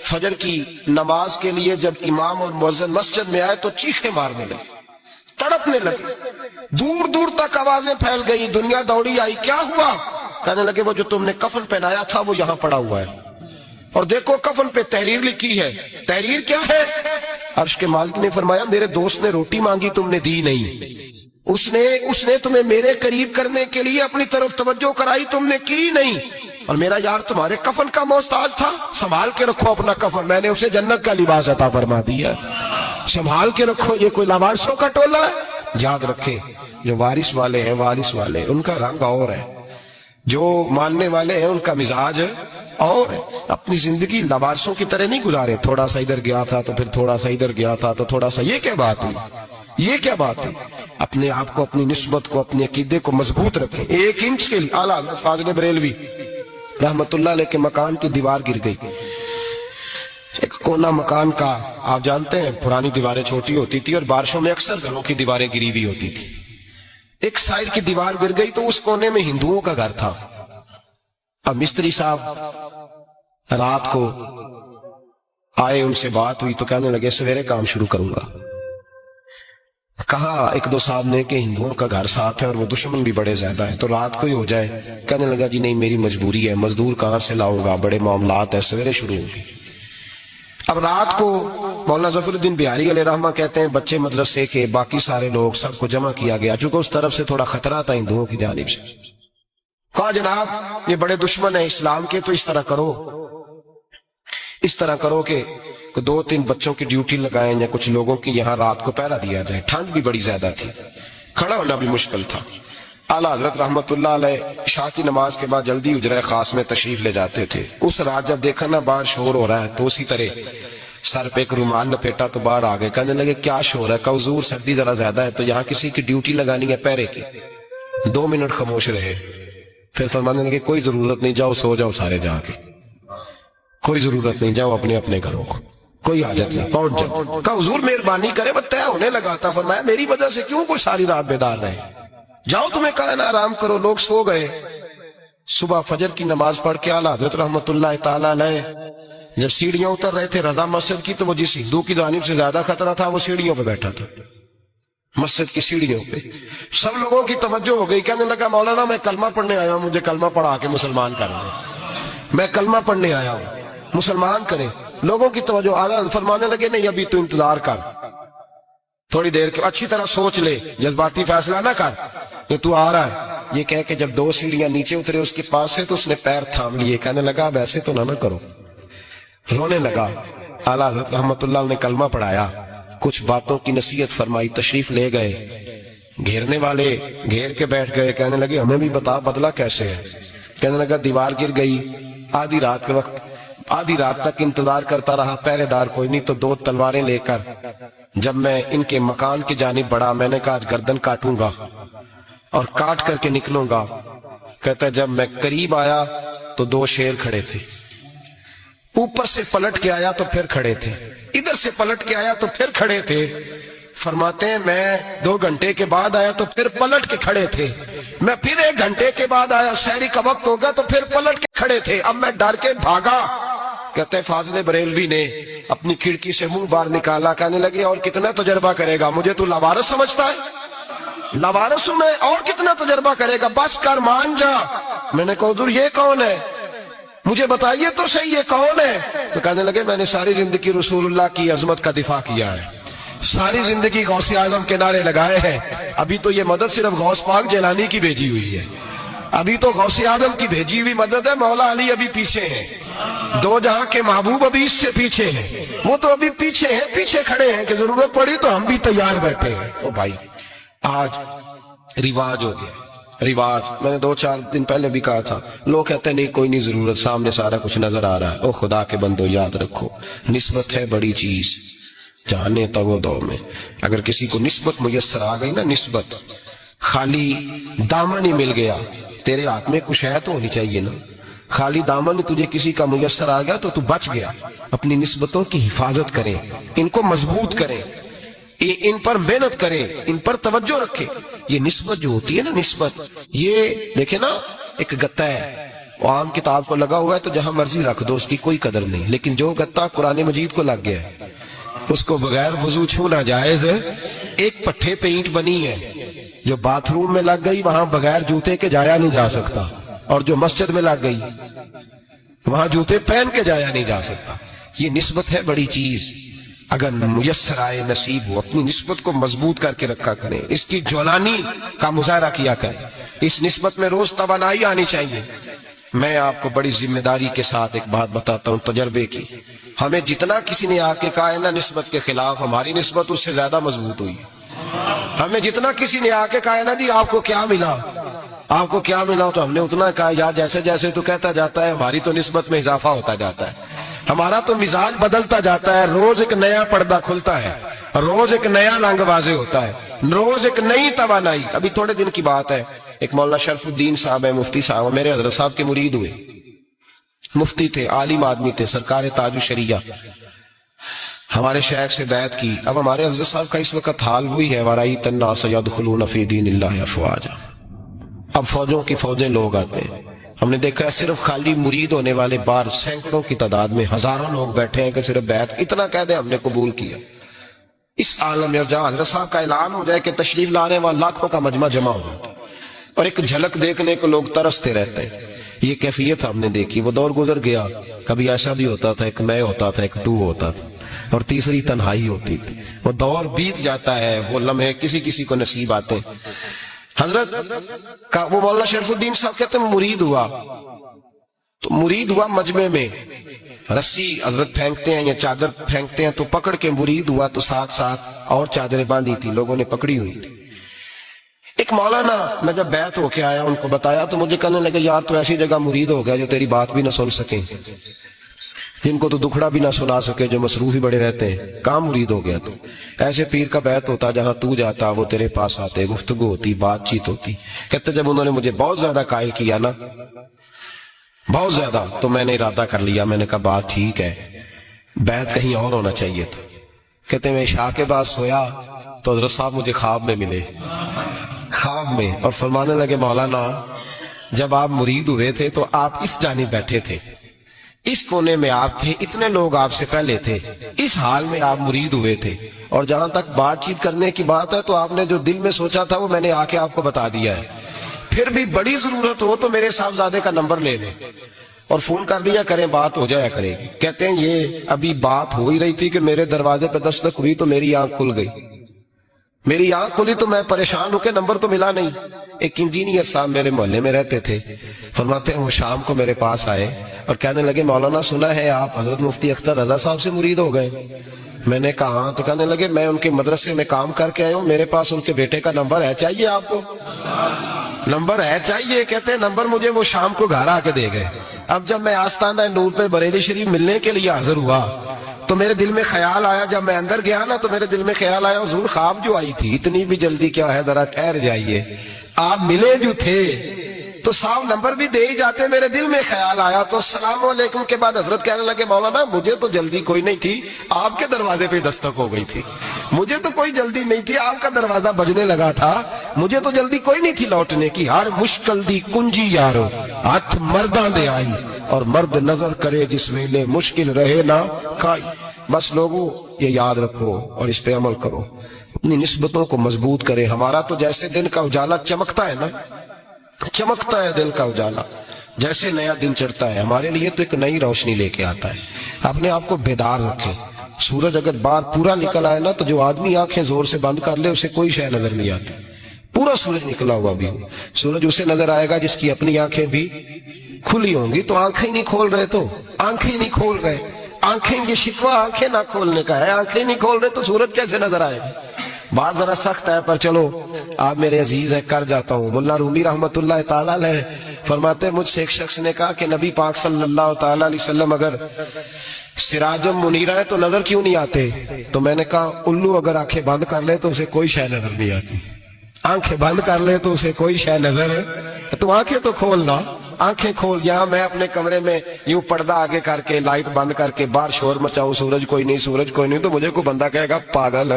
फजर की नमाज के लिए जब इमाम और मुअज्जिन मस्जिद में आए तो चीखें मारने लगे, तड़पने लगे, दूर दूर तक आवाजें फैल गई, दुनिया दौड़ी आई, क्या हुआ? कहने लगे, वो जो तुमने कफन पहनाया था वो यहां पड़ा हुआ है, और देखो कफन पे तहरीर लिखी है। तहरीर क्या है? अर्श के मालिक ने फरमाया, मेरे दोस्त ने रोटी मांगी, तुमने दी नहीं, उसने तुम्हें मेरे करीब करने के लिए अपनी तरफ तवज्जो कराई, तुमने की नहीं, और मेरा यार तुम्हारे कफन का मोहताज था, संभाल के रखो अपना कफन, मैंने उसे जन्नत का लिबास अता फरमा दिया, संभाल के रखो। ये कोई लावारिसों का टोला है? याद रखें, जो वारिस वाले हैं, वारिस वाले, उनका रंग और है, जो मानने वाले हैं उनका मिजाज और अपनी जिंदगी लवारिसों की तरह नहीं गुजारे, थोड़ा सा इधर गया था तो फिर थोड़ा सा इधर गया था तो थोड़ा सा, ये क्या बात हुई? ये क्या बात है? अपने आप को, अपनी निस्बत को, अपने अकीदे को मजबूत रखें। 1 इंच के लिए आला हज़रत फाज़िल बरेलवी रहमतुल्लाह अलैह के मकान की दीवार गिर गई। एक कोना मकान का, आप जानते हैं पुरानी दीवारें छोटी होती थी और बारिशों में अक्सर घरों की दीवारें गिरी हुई होती थी। एक साइड की दीवार गिर गई तो उस कोने में हिंदुओं का घर था। अब मिस्त्री साहब रात को आए, उनसे बात हुई तो कहने लगे सवेरे काम शुरू करूंगा। कहा 1-2 साहब ने कि हिंदुओं का घर साथ है और वो दुश्मन भी बड़े ज्यादा है, तो रात को ही हो जाए। कहने लगा जी नहीं, मेरी मजबूरी है, मजदूर कहां से लाऊंगा, बड़े मामलात है, सवेरे शुरू होंगे। अब रात को मौलाना ज़फ़रुद्दीन बिहारी अलैहि रहमा कहते हैं, बच्चे मदरसे के, बाकी सारे लोग, सबको जमा किया गया, चूंकि उस तरफ से थोड़ा खतरा था हिंदुओं की जानिब से। कहा जनाब ये बड़े दुश्मन है इस्लाम के, तो इस तरह करो कि 2-3 बच्चों की ड्यूटी लगाएं या कुछ लोगों की यहाँ रात को पहरा दिया जाए। ठंड भी बड़ी ज्यादा थी, खड़ा होना भी मुश्किल था। आला हजरत रहमतुल्लाह अलैह शाह की नमाज के बाद जल्दी उजरा खास में तशरीफ ले जाते थे। उस रात जब देखा ना बाहर शोर हो रहा है तो उसी तरह सर पे एक रुमाल लपेटा तो बाहर आ गए। कहने लगे क्या शोर है? का हुजूर सर्दी जरा ज्यादा है तो यहाँ किसी की ड्यूटी लगानी है पहरे की। 2 मिनट खामोश रहे, फिर फरमाने लगे कोई जरूरत नहीं, जाओ सो जाओ सारे जाके, कोई जरूरत नहीं, जाओ अपने अपने घरों को, कोई हाजत नहीं, पहुंच जाओ। का हुजूर मेहरबानी करे, बस तय होने लगा था। फरमाया मेरी वजह से क्यों कोई सारी रात बेदार रहे, जाओ तुम्हें कहा ना आराम करो। लोग सो गए। सुबह फजर की नमाज पढ़ के आला हजरत रहमतुल्लाह ताला अलैह जब सीढ़ियां उतर रहे थे रजा मस्जिद की, तो वो जिस हिंदू की जानिब से ज्यादा खतरा था वो सीढ़ियों पे बैठा था, मस्जिद की सीढ़ियों पे। सब लोगों की तवज्जो हो गई। कहने लगा मौलाना मैं कलमा पढ़ने आया हूं, मुझे कलमा पढ़ा के मुसलमान कर दे, मैं कलमा पढ़ने आया हूं, मुसलमान करे। लोगों की तवज्जो, आला फरमाने लगे नहीं अभी तू इंतजार कर, थोड़ी देर के, अच्छी तरह सोच ले, जज्बाती फैसला ना कर, ये तू आ रहा है। ये कह के जब 2 सीढ़ियां नीचे उतरे उसके पास से तो उसने पैर थाम लिए। कहने लगा अब ऐसे तो ना करो, रोने लगा। आला हज़रत रहमतुल्लाह ने कलमा पढ़ाया, कुछ बातों की नसीहत फरमाई, तशरीफ ले गए। घेरने वाले घेर के बैठ गए। कहने लगे हमें भी बता बदला कैसे है। कहने लगा दीवार गिर गई, आधी रात के वक्त, आधी रात तक इंतजार करता रहा, पहरेदार कोई नहीं, तो 2 तलवारें लेकर जब मैं इनके मकान की जानिब बढ़ा, मैंने कहा आज गर्दन काटूंगा और काट करके निकलूंगा। कहता है जब मैं करीब आया तो 2 शेर खड़े थे, ऊपर से पलट के आया तो फिर खड़े थे, इधर से पलट के आया तो फिर खड़े थे। फरमाते हैं मैं 2 घंटे के बाद आया तो फिर पलट के खड़े थे, मैं फिर 1 घंटे के बाद आया, शहरी का वक्त हो गया तो फिर पलट के खड़े थे। अब मैं डर के भागा। कहते हैं फाजिल बरेलवी ने अपनी खिड़की से मुंह बाहर निकाला। कहने लगे और कितना तजर्बा करेगा, मुझे तू लावारिस समझता है, लावारिस हूं मैं, और कितना तजर्बा करेगा, बस कर मान जा। मैंने कहा हुजूर ये कौन है, मुझे बताइए तो सही ये कौन है। तो कहने लगे मैंने सारी जिंदगी रसूलुल्लाह की अजमत का दिफा किया है, सारी जिंदगी गौसे आजम के नारे लगाए हैं, अभी तो ये मदद सिर्फ गौस पाक जैलानी की भेजी हुई है, अभी तो गौसे आदम की भेजी हुई मदद है, मौला अली अभी पीछे हैं, दो जहां के महबूब अभी इससे पीछे हैं, वो तो अभी पीछे हैं, पीछे खड़े हैं कि जरूरत पड़ी तो हम भी तैयार बैठे हैं। ओ भाई, आज रिवाज हो गया, रिवाज। मैंने 2-4 दिन पहले भी कहा था, लोग कहते हैं नहीं कोई नहीं जरूरत, सामने सारा कुछ नजर आ रहा है। ओ खुदा के बंदो, याद रखो निस्बत है बड़ी चीज, जाने तो वो दो में। अगर किसी को निस्बत मुयस्सर आ गई ना, निस्बत, खाली दामन ही मिल गया, तेरे हाथ में कुछ है तो होनी चाहिए ना। खाली दामन तुझे किसी का मुयस्सर आ गया तो तू बच गया। अपनी निस्बतों की हिफाजत करें, इनको मजबूत करें, इन पर मेहनत करें, इन पर तवज्जो रखें। ये निस्बत जो होती है ना, निस्बत, ये देखे ना, एक गत्ता है, वो आम किताब को लगा हुआ है तो जहां मर्जी रख दो, उसकी कोई कदर नहीं। लेकिन जो गत्ता कुरान मजीद को लग गया है, उसको बगैर वजू छूना जायज है। एक पट्टे पे ईंट बनी है, जो बाथरूम में लग गई वहां बगैर जूते के जाया नहीं जा सकता, और जो मस्जिद में लग गई वहां जूते पहन के जाया नहीं जा सकता। ये निस्बत है बड़ी चीज। अगर मुयस्सर आए, नसीब हो, अपनी निस्बत को मजबूत करके रखा करें, इसकी ज्वलानी का मुजाहरा किया करें। इस निस्बत में रोज तवानाई आनी चाहिए। मैं आपको बड़ी जिम्मेदारी के साथ एक बात बताता हूं तजर्बे की। हमें जितना किसी ने आके कहा है ना निस्बत के खिलाफ, हमारी निस्बत उससे ज्यादा मजबूत हुई है। हमें जितना किसी ने आके कहा है ना जी आपको क्या मिला, आपको क्या मिला, तो हमने उतना कहा यार जैसे जैसे तो कहता जाता है हमारी तो निस्बत में इजाफा होता जाता है, हमारा तो मिजाज बदलता जाता है। रोज एक नया पर्दा खुलता है, रोज एक नया रंग वाजे होता है, रोज एक नई तवानाई। अभी थोड़े दिन की बात है, एक मौलाना शरफुद्दीन साहब है, मुफ्ती साहब, मेरे हजरत साहब के मुरीद हुए, मुफ्ती थे, आलिम आदमी थे, सरकार ताजु शरिया, हमारे शेख से बैत की। अब हमारे हजरत साहब का इस वक्त हाल वही है, वराई तन्ना सयदखुलून फी दीनिल्लाहि अफवाजा। अब फौजों की फौजें लोग आते हैं, हमने देखा है सिर्फ खाली मुरीद होने वाले बाहर सैकड़ों की तादाद में हजारों लोग बैठे हैं कि सिर्फ बैत इतना कह दे हमने कबूल किया। इस आलम में जहां हजरत साहब का ऐलान हो जाए कि तशरीफ लाने वाले लाखों का मजमा जमा हो जाता है और एक झलक देखने को लोग तरसते रहते हैं। ये कैफियत हमने देखी, वो दौर गुजर गया। कभी ऐसा भी होता था, एक मैं होता था, एक तू होता था, और तीसरी तन्हाई होती थी। वो दौर बीत जाता है, वो लम्हे किसी किसी को नसीब आते हैं। हजरत का वो मौलाना शरफुद्दीन साहब कहते हैं मुरीद हुआ, तो मुरीद हुआ मजमे में रस्सी हजरत फेंकते हैं या चादर फेंकते हैं तो पकड़ के मुरीद हुआ, तो साथ साथ और चादरें बांधी थी, लोगों ने पकड़ी हुई थी। एक मौलाना, मैं जब बैत होके आया उनको बताया तो मुझे कहने लगे यार तो ऐसी जगह मुरीद हो गया जो तेरी बात भी ना सुन सके, जिनको तो दुखड़ा भी ना सुना सके, जो मसरूफ ही बड़े रहते हैं, कहाँ मुरीद हो गया तू। ऐसे पीर का बैत होता जहां तू जाता वो तेरे पास आते, गुफ्तगू होती, बातचीत होती। कहते जब उन्होंने मुझे बहुत ज्यादा कायल किया ना, बहुत ज्यादा, तो मैंने इरादा कर लिया, मैंने कहा बात ठीक है, बैत कहीं और होना चाहिए था। कहते मैं शाह के बाद सोया तो हजरत साहब मुझे ख्वाब में मिले, ख्वाब में, और फरमाने लगे मौलाना जब आप मुरीद हुए थे तो आप इस जानिब बैठे थे, इस कोने में आप थे, इतने लोग आपसे पहले थे, इस हाल में आप मुरीद हुए थे, और जहां तक बातचीत करने की बात है तो आपने जो दिल में सोचा था वो मैंने आके आपको बता दिया है। फिर भी बड़ी जरूरत हो तो मेरे साहबजादे का नंबर ले लें और फोन कर दिया करें, बात हो जाया करेगी। कहते हैं ये अभी बात हो ही रही थी कि मेरे दरवाजे पर दस्तक हुई तो मेरी आंख खुल गई, मेरी आंख खुली तो मैं परेशान होकर, नंबर तो मिला नहीं। एक इंजीनियर साहब मेरे मोहल्ले में रहते थे, फरमाते हैं वो शाम को मेरे पास आए और कहने लगे मौलाना सुना है आप हजरत मुफ्ती अख्तर रजा साहब से मुरीद हो गए। मैंने कहा तो कहने लगे मैं उनके मदरसे में काम करके आया हूँ, मेरे पास उनके बेटे का नंबर है, चाहिए आपको? नंबर है चाहिए? कहते हैं नंबर मुझे वो शाम को घर आके दे गए। अब जब मैं आस्ताना नूर पे बरेली शरीफ मिलने के लिए हाजिर हुआ तो मेरे दिल में ख्याल आया, जब मैं अंदर गया ना तो मेरे दिल में ख्याल आया हुजूर ख्वाब जो आई थी, इतनी भी जल्दी क्या है, जरा ठहर जाइए, आप मिले जो थे तो साहब नंबर भी दे ही जाते। मेरे दिल में ख्याल आया तो अस्सलाम वालेकुम के बाद हजरत कहने लगे मौलाना मुझे तो जल्दी कोई नहीं थी, आपके दरवाजे पे दस्तक हो गई थी, मुझे तो कोई जल्दी नहीं थी, आपका दरवाजा बजने लगा था, मुझे तो जल्दी कोई नहीं थी लौटने की। हर मुश्किल दी कुंजी यारो हथ मर्दां दे आई, और मर्द नजर करे जिस वेले मुश्किल रहे ना खाई। बस लोगों ये याद रखो और इस पे अमल करो, अपनी निस्बतों को मजबूत करें। हमारा तो जैसे दिन का उजाला चमकता है ना, चमकता है दिल का उजाला, जैसे नया दिन चढ़ता है हमारे लिए तो एक नई रोशनी लेके आता है। अपने आप को बेदार रखें। सूरज अगर बाहर पूरा निकल आए ना तो जो आदमी आंखें जोर से बंद कर ले उसे कोई शय नजर नहीं आती, पूरा सूरज निकला हुआ भी हो, सूरज उसे नजर आएगा जिसकी अपनी आंखें भी खुली होंगी। तो आंखें ही नहीं खोल रहे, तो आंखें ही नहीं खोल रहे, आंखें, ये शिकवा आंखें ना खोलने का है, आंखें नहीं खोल रहे तो सूरज कैसे नजर आएगा। बात जरा सख्त है पर चलो आप मेरे अजीज है, कर जाता हूँ। मुल्ला रूमी रहमतुल्लाह ताला अलैह फरमाते, मुझसे एक शख्स ने कहा कि नबी पाक सल्लल्लाहु ताला अलैहि वसल्लम अगर सिराजम मुनीरा है तो नजर क्यों नहीं आते? तो मैंने कहा उल्लू अगर आंखें बंद कर ले तो उसे कोई शय नजर नहीं आती, आंखें बंद कर ले तो उसे कोई शय नजर, तो आंखें तो खोलना, आंखें खोल। यहाँ मैं अपने कमरे में यूं पर्दा आगे करके लाइट बंद करके बाहर शोर मचाऊं, सूरज कोई नहीं, सूरज कोई नहीं, तो मुझे कोई बंदा कहेगा पागल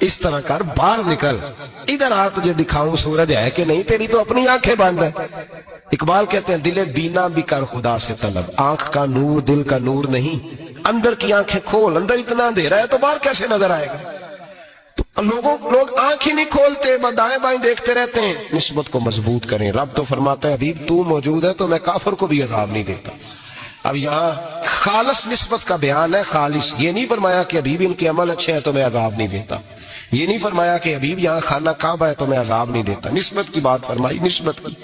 इस तरह कर, बाहर निकल, इधर आ, तुझे दिखाऊं सूरज है कि नहीं, तेरी तो अपनी आंखें बंद है। इकबाल कहते हैं दिले बीना भी कर खुदा से तलब, आंख का नूर दिल का नूर नहीं, अंदर की आंखें खोल, अंदर इतना अंधेरा है तो बाहर कैसे नजर आएगा। तो लोग आंख ही नहीं खोलते, दाएं बाएं देखते रहते हैं। निस्बत को मजबूत करें। रब तो फरमाता है हबीब तू मौजूद है तो मैं काफिर को भी अजाब नहीं देता। अब यहाँ खालिस निस्बत का बयान है, खालिस, ये नहीं फरमाया कि हबीब इनके अमल अच्छे हैं तो मैं अजाब नहीं देता, ये नहीं फरमाया कि हबीब यहाँ खाना काबा है तो मैं अजाब नहीं देता, निस्बत की बात फरमाई, निस्बत की।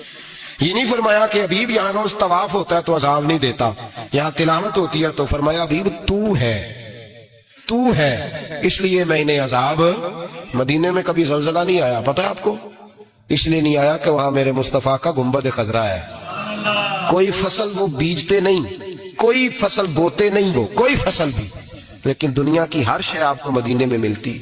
ये नहीं फरमाया कि हबीब यहाँ रोज तवाफ होता है तो अजाब नहीं देता, यहाँ तिलावत होती है तो फरमाया हबीब तू है, तू है, इसलिए मैं इन्हें अजाब। मदीने में कभी जलजला नहीं आया, पता है आपको? इसलिए नहीं आया कि वहां मेरे मुस्तफा का गुंबद खजरा है। कोई फसल वो बीजते नहीं, कोई फसल बोते नहीं, वो कोई फसल भी, लेकिन दुनिया की हर शय आपको मदीने में मिलती।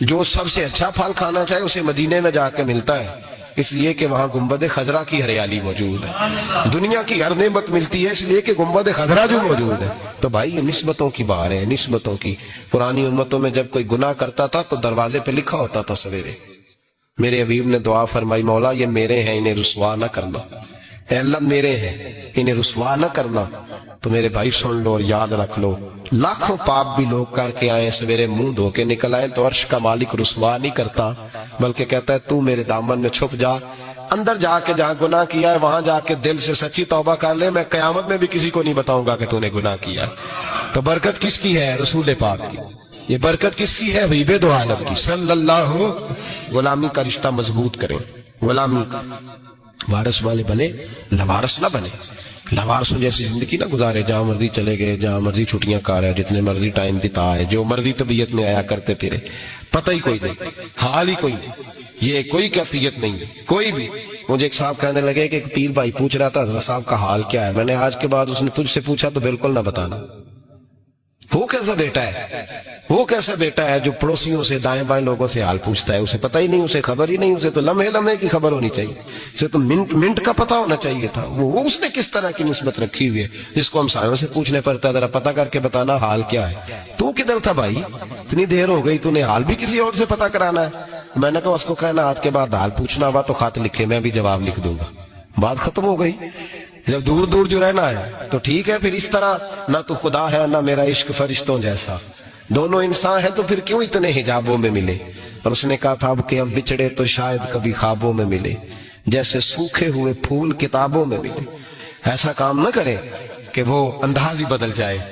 जो सबसे अच्छा फल खाना चाहे उसे मदीने में जाके मिलता है, इसलिए कि वहां गुंबद खजरा की हरियाली मौजूद है। दुनिया की हर नेमत मिलती है इसलिए कि गुंबद खजरा जो मौजूद है। तो भाई ये निस्बतों की बात है, निस्बतों की। पुरानी उम्मतों में जब कोई गुनाह करता था तो दरवाजे पे लिखा होता था सवेरे, मेरे हबीब ने दुआ फरमाई, मौला ये मेरे हैं इन्हें रुसवा न करना, ऐ अल्लाह मेरे हैं इन्हें रुसवा न करना। तो मेरे भाई सुन लो और याद रख लो, लाखों पाप भी लोग करके आए, सवेरे मुंह धो के निकल आए तो अर्श का मालिक रुसवा नहीं करता, बल्कि कहता है तू मेरे दामन में छुप जा, अंदर जाके जहां गुनाह किया है वहां जाके दिल से सच्ची तौबा कर ले, मैं कयामत में भी किसी को नहीं बताऊंगा कि तूने गुनाह किया। तो बरकत किसकी है? रसूल पाक की। ये बरकत किसकी है? हबीब दो आलम की सल्लल्लाहु। गुलामी का रिश्ता मजबूत करें, गुलामी का वारस वाले बने, लवारस ना बने। लवारसों जैसी जिंदगी ना गुजारे, जहां मर्जी चले गए, जहां मर्जी छुट्टियां कर रहे, जितने मर्जी टाइम बिताए, जो मर्जी तबीयत में आया करते फिरे, पता ही कोई नहीं, हाल ही कोई नहीं, ये कोई कैफियत नहीं है कोई भी। मुझे एक साहब कहने लगे कि एक पीर भाई पूछ रहा था हज़रत साहब का हाल क्या है। मैंने आज के बाद उसने तुझसे पूछा तो बिल्कुल ना बताना। वो कैसा बेटा है, वो कैसा बेटा है जो पड़ोसियों से दाएं बाएं लोगों से हाल पूछता है, उसे पता ही नहीं, उसे खबर ही नहीं, उसे तो लम्हे लम्हे की खबर होनी चाहिए, उसे तो मिनट मिनट का पता होना चाहिए था। वो उसने किस तरह की निस्बत रखी हुई है जिसको हम सायों से पूछने पड़ता है, जरा पता करके बताना हाल क्या है। तू किधर था भाई, इतनी देर हो गई, तूने हाल भी किसी और से पता कराना है। मैंने कहा उसको कहना आज के बाद हाल पूछना हुआ तो खत लिखे, मैं भी जवाब लिख दूंगा, बात खत्म हो गई। जब दूर दूर जो रहना है तो ठीक है, फिर इस तरह ना तो खुदा है ना मेरा इश्क फरिश्तों जैसा, दोनों इंसान है तो फिर क्यों इतने हिजाबों में मिले। और उसने कहा था अब कि हम बिछड़े तो शायद कभी ख्वाबों में मिले, जैसे सूखे हुए फूल किताबों में मिले। ऐसा काम न करें कि वो अंदाज ही बदल जाए,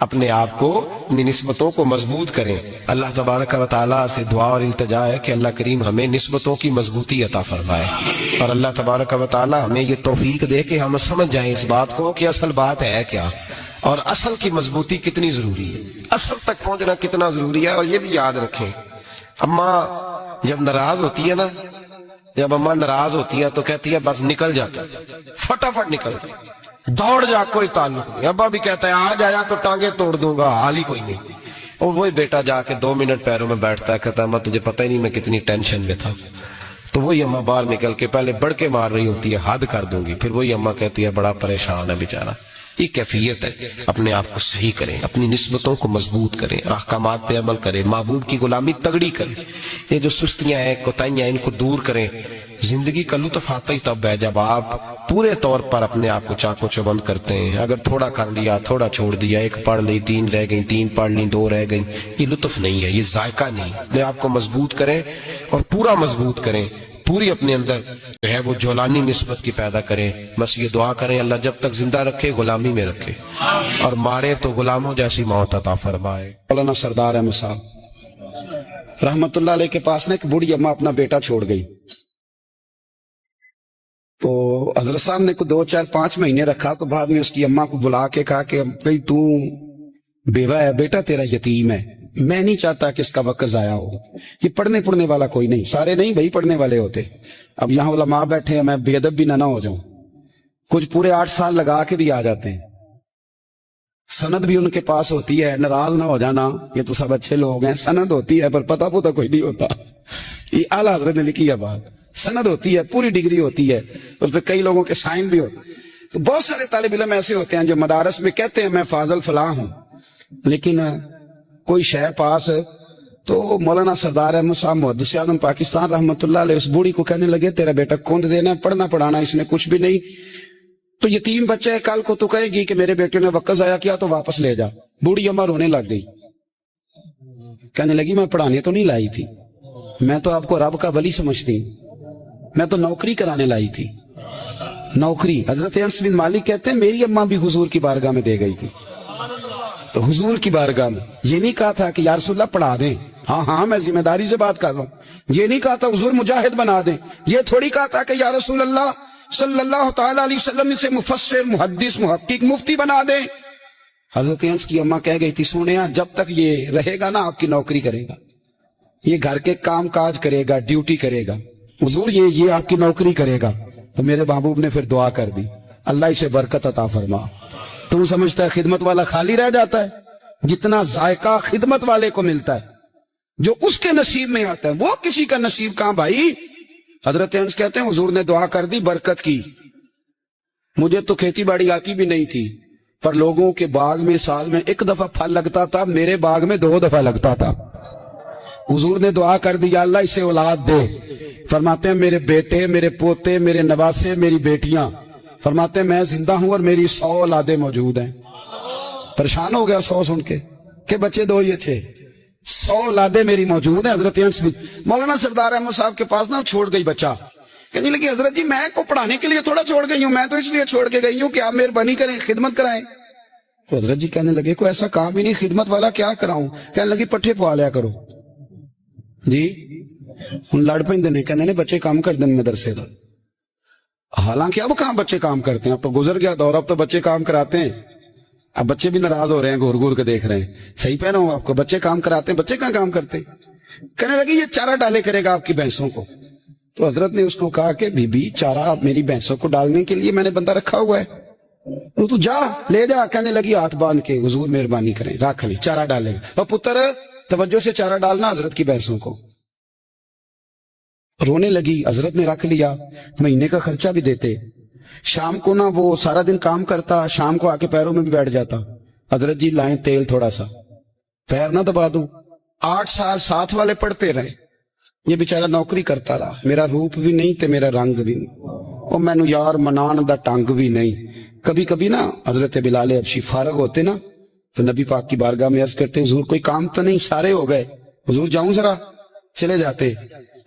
अपने आप को, अपनी निस्बतों को मजबूत करें। अल्लाह तबारक व तआला से दुआ और इल्तिजा है कि अल्लाह करीम हमें निस्बतों की मजबूती अता फरमाए, और अल्लाह तबारक व तआला हमें ये तौफीक दे कि हम समझ जाएं इस बात को कि असल बात है क्या, और असल की मजबूती कितनी जरूरी है, असल तक पहुंचना कितना जरूरी है। और ये भी याद रखें, अम्मा जब नाराज होती है ना, जब अम्मा नाराज होती है तो कहती है बस निकल जाता, फटाफट निकल, दौड़ जा, कोई ताल्लुक नहीं। अब्बा भी कहता है आज आया तो टांगे तोड़ दूंगा, हाल ही कोई नहीं। और वही बेटा जाके 2 मिनट पैरों में बैठता है, कहता है अम्मा तुझे पता ही नहीं मैं कितनी टेंशन में था। तो वही अम्मा बाहर निकल के पहले बढ़के मार रही होती है, हद कर दूंगी, फिर वही अम्मा कहती है बड़ा परेशान है बेचारा। ये कैफियत है, अपने आप को सही करें, अपनी निस्बतों को मजबूत करें, अहकामात पे अमल करें, महबूब की गुलामी तगड़ी करें। ये जो सुस्तियां हैं, कोताहियां, इनको दूर करें। जिंदगी का लुत्फ आता ही तब है जब आप पूरे तौर पर अपने आप को चाको चौबंद करते हैं। अगर थोड़ा कर लिया, थोड़ा छोड़ दिया, 1 पढ़ ली, 3 रह गई, 3 पढ़ ली, 2 रह गई, ये लुत्फ नहीं है, ये जायका नहीं। अपने आप को मजबूत करें और पूरा मजबूत करें, पूरी अपने अंदर जो है वो जौलानी निस्बत की पैदा करें। बस ये दुआ करें अल्लाह जब तक जिंदा रखे गुलामी में रखे, और मारे तो गुलामों जैसी मौत अता फरमाए। मौलाना सरदार अहमद साहब रहमतुल्लाह अलैह के पास ना एक बूढ़ी अम्मा अपना बेटा छोड़ गई। तो हजरत साहब ने को 2 4 5 महीने रखा, तो बाद में उसकी अम्मा को बुला के कहा कि भाई तू बेवा है, बेटा तेरा यतीम है, मैं नहीं चाहता कि इसका वक्त जाया हो। ये पढ़ने पढ़ने वाला कोई नहीं, सारे नहीं भाई पढ़ने वाले होते। अब यहाँ उलमा बैठे हैं, मैं बेअदब भी ना हो जाऊं, कुछ पूरे 8 साल लगा के भी आ जाते हैं, सनद भी उनके पास होती है, नाराज ना हो जाना, ये तो सब अच्छे लोग हैं, सनद होती है पर पता पुता कोई नहीं होता। ये आला हजरत ने लिखी है बात, सनद होती है, पूरी डिग्री होती है, उस पर कई लोगों के साइन भी होते हैं। तो बहुत सारे तालिब इल्म ऐसे होते हैं जो मदारस में कहते हैं मैं फाजल फलाह हूं, लेकिन कोई शय पास। तो मौलाना सरदार अहमद साहब मुहद्दिस आज़म पाकिस्तान रहमतुल्लाह अलैह उस बूढ़ी को कहने लगे तेरा बेटा कौन देना है, पढ़ना पढ़ाना इसने कुछ भी नहीं, तो यतीम बच्चा है, कल को तू कहेगी कि मेरे बेटे ने वक्त जाया किया तो वापस ले जा। बूढ़ी अम्मा रोने लग गई, कहने लगी मैं पढ़ाने तो नहीं लाई थी, मैं तो आपको रब का वली समझती, मैं तो नौकरी कराने लाई थी, नौकरी। हजरत अनस बिन मालिक कहते हैं मेरी अम्मा भी हुजूर की बारगाह में दे गई थी, तो हुजूर की बारगाह में ये नहीं कहा था कि या रसूलल्लाह पढ़ा दें, हाँ हाँ मैं जिम्मेदारी से बात कर रहा हूं, ये नहीं कहा था हुजूर मुजाहिद बना दें, ये थोड़ी कहा था कि या रसूलल्लाह सल्लल्लाहु तआला अलैहि वसल्लम से मुफस्सिर मुहद्दिस मुहक्किक मुफ्ती बना दें। हजरत अनस की अम्मा कह गई थी सोने जब तक ये रहेगा ना आपकी नौकरी करेगा, ये घर के काम काज करेगा, ड्यूटी करेगा, हुजूर ये आपकी नौकरी करेगा। तो मेरे महबूब ने फिर दुआ कर दी अल्लाह इसे बरकत अता फरमा। तुम समझता है खिदमत वाला खाली रह जाता है? जितना जायका खिदमत वाले को मिलता है, जो उसके नसीब में आता है, वो किसी का नसीब कहां भाई। हजरत अनस कहते हैं हुजूर ने दुआ कर दी, बरकत की। मुझे तो खेती बाड़ी आती भी नहीं थी, पर लोगों के बाग में साल में 1 दफा फल लगता था, मेरे बाग में 2 दफा लगता था। हुजूर ने दुआ कर दी अल्लाह इसे औलाद दे। फरमाते हैं मेरे बेटे, मेरे पोते, मेरे नवासे, मेरी बेटियां, फरमाते हैं मैं जिंदा हूं और मेरी 100 औलादे मौजूद हैं। परेशान हो गया 100 सुन के बच्चे 2 ही अच्छे, 100 औलादे मेरी मौजूद है। हजरत अनस मौलाना सरदार अहमद साहब के पास ना छोड़ गई बच्चा, कहने लगी हजरत जी मैं को पढ़ाने के लिए थोड़ा छोड़ गई हूं, मैं तो इसलिए छोड़ के गई हूं कि आप मेहरबानी करें खिदमत कराएं। तो हजरत जी कहने लगे कोई ऐसा काम ही नहीं, खिदमत वाला क्या कराऊं। कहने लगी पट्ठे पवा लिया करो जी। हूं लड़ पेंदे ने, कहने ने बच्चे काम कर दें मदरसे का। हालांकि अब कहां बच्चे काम करते हैं, अब तो गुजर गया दौर, अब तो बच्चे काम कराते हैं। अब बच्चे भी नाराज हो रहे हैं, घूर घूर के देख रहे हैं। सही पहना हूं आपको, बच्चे काम कराते हैं, बच्चे कहां काम करते। कहने लगी ये चारा डाले करेगा आपकी भैंसों को। तो हजरत ने उसको कहा कि बीबी चारा मेरी भैंसों को डालने के लिए मैंने बंदा रखा हुआ है, तो तू जा ले जा। कहने लगी हाथ बांध के हुजूर मेहरबानी करें रख ली, चारा डालेगा। और पुत्र तवज्जो से चारा डालना हजरत की भैंसों को। रोने लगी, हजरत ने रख लिया, महीने का खर्चा भी देते। शाम को ना वो सारा दिन काम करता, शाम को आके पैरों में भी बैठ जाता। हजरत जी लाएं तेल थोड़ा सा, पैर ना दबा दूं। 8 साल साथ वाले पढ़ते रहे, ये बेचारा नौकरी करता रहा। मेरा रूप भी नहीं ते मेरा रंग भी नहीं, और मैनू यार मनान दा टंग भी नहीं। कभी कभी ना हजरत बिलाल हबशी फारग होते ना, तो नबी पाक की बारगाह में अर्ज करते हुजूर कोई काम तो नहीं, सारे हो गए, हुजूर जाऊं जरा, चले जाते।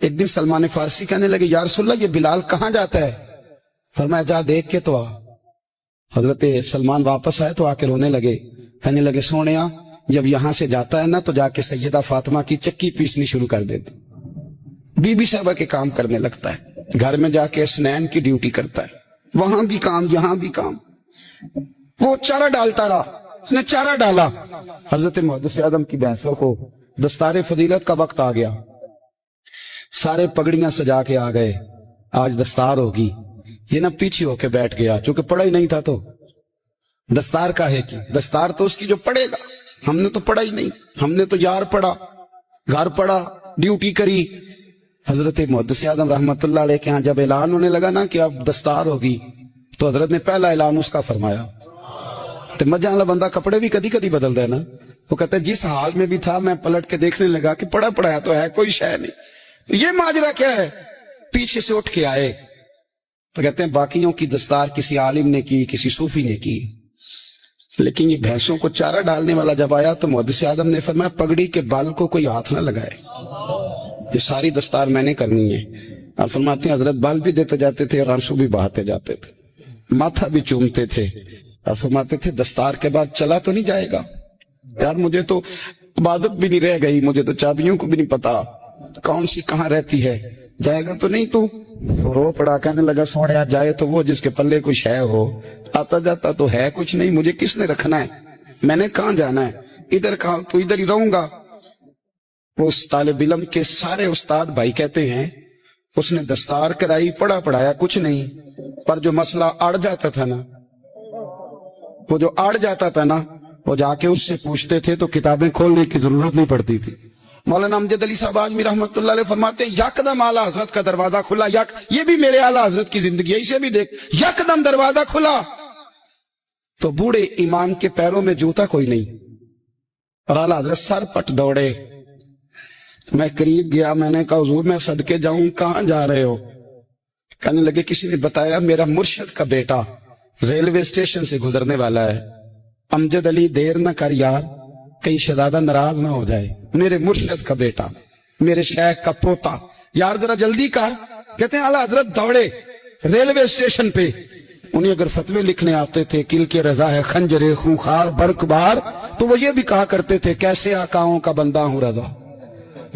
एक दिन सलमान फारसी कहने लगे या रसूलल्लाह ये बिलाल कहां जाता है। फरमाया जा देख के तो आ। हजरत सलमान वापस आए तो आके रोने लगे, कहने लगे सोनिया जब यहां से जाता है ना तो जाके सैयदा फातिमा की चक्की पीसनी शुरू कर देता, बीबी साहबा के काम करने लगता है, घर में जाके स्नैन की ड्यूटी करता है, वहां भी काम यहां भी काम। वो चारा डालता रहा, उसने चारा डाला। हजरत मुहद्दिस आज़म की भैंसों को दस्तारे फजीलत का वक्त आ गया, सारे पगड़ियां सजा के आ गए, आज दस्तार होगी। ये ना पीछे होके बैठ गया, क्योंकि पढ़ा ही नहीं था, तो दस्तार का है कि दस्तार तो उसकी जो पढ़ेगा, हमने तो पढ़ा ही नहीं, हमने तो यार पढ़ा, घर पढ़ा, ड्यूटी करी। हजरत मुहद्दिस आज़म रहमतुल्लाह अलैह के यहाँ जब ऐलान होने लगा ना कि अब दस्तार होगी, तो हजरत ने पहला ऐलान उसका फरमाया। तो मजा वाला बंदा कपड़े भी कदी कदी बदलता है ना, वो कहता है जिस हाल में भी था मैं पलट के देखने लगा कि पढ़ा पढ़ाया तो है, कोई शय नहीं, ये माजरा क्या है। पीछे से उठ के आए तो कहते हैं बाकियों की दस्तार किसी आलिम ने की, किसी सूफी ने की, लेकिन ये भैंसों को चारा डालने वाला जब आया तो मुहद्दिस आज़म ने फरमाया पगड़ी के बाल को कोई हाथ ना लगाए, ये सारी दस्तार मैंने करनी है। और फरमाते हैं हजरत बाल भी देते जाते थे और आंसू भी बहाते जाते थे, माथा भी चूमते थे, और फरमाते थे दस्तार के बाद चला तो नहीं जाएगा यार, मुझे तो इबादत भी नहीं रह गई, मुझे तो चाबियों को भी नहीं पता कौन सी कहाँ रहती है। जाएगा तो नहीं तू? रो पड़ा, कहने लगा सोनिया जाए तो वो जिसके पल्ले कुछ है हो, आता जाता तो है कुछ नहीं, मुझे किसने रखना है, मैंने कहाँ जाना है, इधर कहा तो इधर ही रहूंगा। उस तालिब इल्म के सारे उस्ताद भाई कहते हैं उसने दस्तार कराई, पढ़ा पढ़ाया कुछ नहीं, पर जो मसला अड़ जाता था ना, वो जो अड़ जाता था ना, वो जाके उससे पूछते थे तो किताबें खोलने की जरूरत नहीं पड़ती थी। मौलाना अमजद अली साहब आजमी रहमतुल्लाह अलैह फरमाते हैं यकदम आला हजरत का दरवाजा खुला, ये भी मेरे आला हजरत की जिंदगी है, इसे भी देख, यकदम दरवाजा खुला तो बूढ़े इमाम के पैरों में जूता कोई नहीं, और आला हजरत सर पट दौड़े। मैं करीब गया, मैंने कहा हुजूर मैं सदके जाऊं, कहां जा रहे हो? कहने लगे किसी ने बताया मेरा मुर्शिद का बेटा रेलवे स्टेशन से गुजरने वाला है, अमजद अली देर न कर यार, कहीं शहजादा नाराज ना हो जाए, मेरे मुर्शिद का बेटा, मेरे शेख का पोता, यार जरा जल्दी कर। कहते हैं आला हजरत दौड़े रेलवे स्टेशन पे, उन्हें अगर फतवे लिखने आते थे किल के रजा है खंजरे खूंखार बरकबार, तो वो ये भी कहा करते थे कैसे आकाओं का बंदा हूं रजा,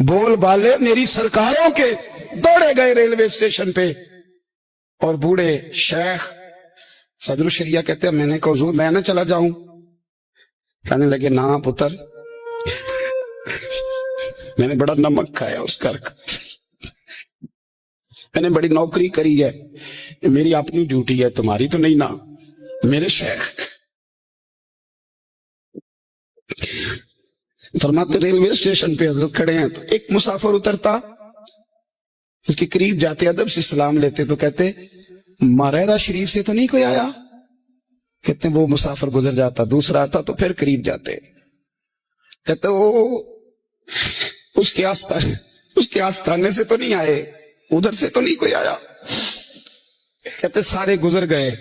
बोल बाले मेरी सरकारों के। दौड़े गए रेलवे स्टेशन पे, और बूढ़े शेख सदरुल शरिया कहते हैं मैंने कहा हुजूर मैं ना चला जाऊं? कहने लगे ना पुत्र, मैंने बड़ा नमक खाया उस घर का, मैंने बड़ी नौकरी करी है, मेरी अपनी ड्यूटी है, तुम्हारी तो नहीं ना। मेरे शेख फरमाते रेलवे स्टेशन पे हजरत खड़े हैं, तो एक मुसाफिर उतरता, उसके करीब जाते अदब से सलाम लेते तो कहते मारेरा शरीफ से तो नहीं कोई आया? कहते वो मुसाफिर गुजर जाता, दूसरा आता तो फिर करीब जाते, कहते वो उसके आस्थाने से तो नहीं आए, उधर से तो नहीं कोई आया। कहते सारे गुजर गए,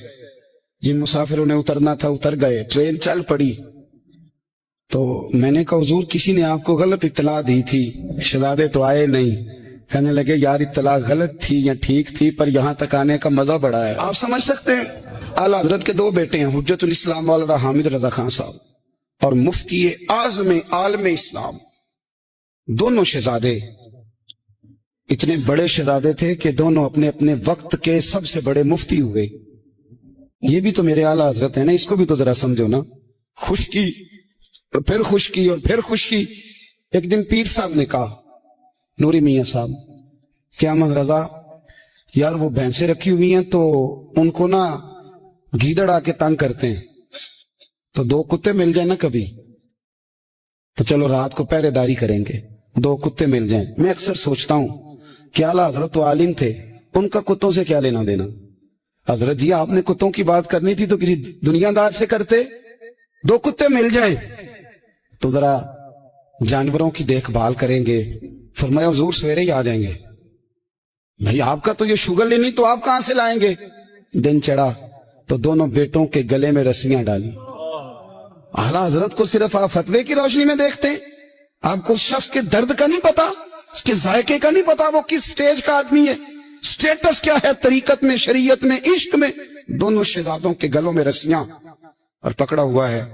जिन मुसाफिरों ने उतरना था उतर गए, ट्रेन चल पड़ी। तो मैंने कहा हुजूर किसी ने आपको गलत इत्तला दी थी, शहजादे तो आए नहीं। कहने लगे यार इत्तला गलत थी या ठीक थी, पर यहां तक आने का मजा बड़ा है। आप समझ सकते हैं आला हजरत के दो बेटे हैं, हुज्जतुल इस्लाम मौलाना हामिद रजा खान साहब और मुफ्ती आज़म आलम इस्लाम, दोनों शहजादे इतने बड़े शहजादे थे कि दोनों अपने अपने वक्त के सबसे बड़े मुफ्ती हुए। ये भी तो मेरे आला हजरत है ना, इसको भी तो जरा समझो ना। खुशकी और फिर खुशकी और फिर खुशकी। एक दिन पीर साहब ने कहा नूरी मियां साहब क्या अहमद रजा यार वो भैंसे रखी हुई हैं तो उनको ना गीदड़ आके तंग करते हैं, तो दो कुत्ते मिल जाए ना कभी, तो चलो रात को पहरेदारी करेंगे, दो कुत्ते मिल जाएं। मैं अक्सर सोचता हूं क्या आला हजरत तो आलिम थे, उनका कुत्तों से क्या लेना देना। हजरत जी आपने कुत्तों की बात करनी थी तो किसी दुनियादार से करते, दो कुत्ते मिल जाए तो जरा जानवरों की देखभाल करेंगे। फरमाया हुजूर सवेरे ही आ जाएंगे। भाई आपका तो ये शुगर लेनी, तो आप कहां से लाएंगे? दिन चढ़ा तो दोनों बेटों के गले में रस्सियां डाली। आला हजरत को सिर्फ आप फतवे की रोशनी में देखते हैं, आपको शख्स के दर्द का नहीं पता, उसके जायके का नहीं पता, वो किस स्टेज का आदमी है, स्टेटस क्या है तरीकत में, शरीयत में, इश्क में। दोनों शहजादों के गलों में रस्सियां और पकड़ा हुआ है।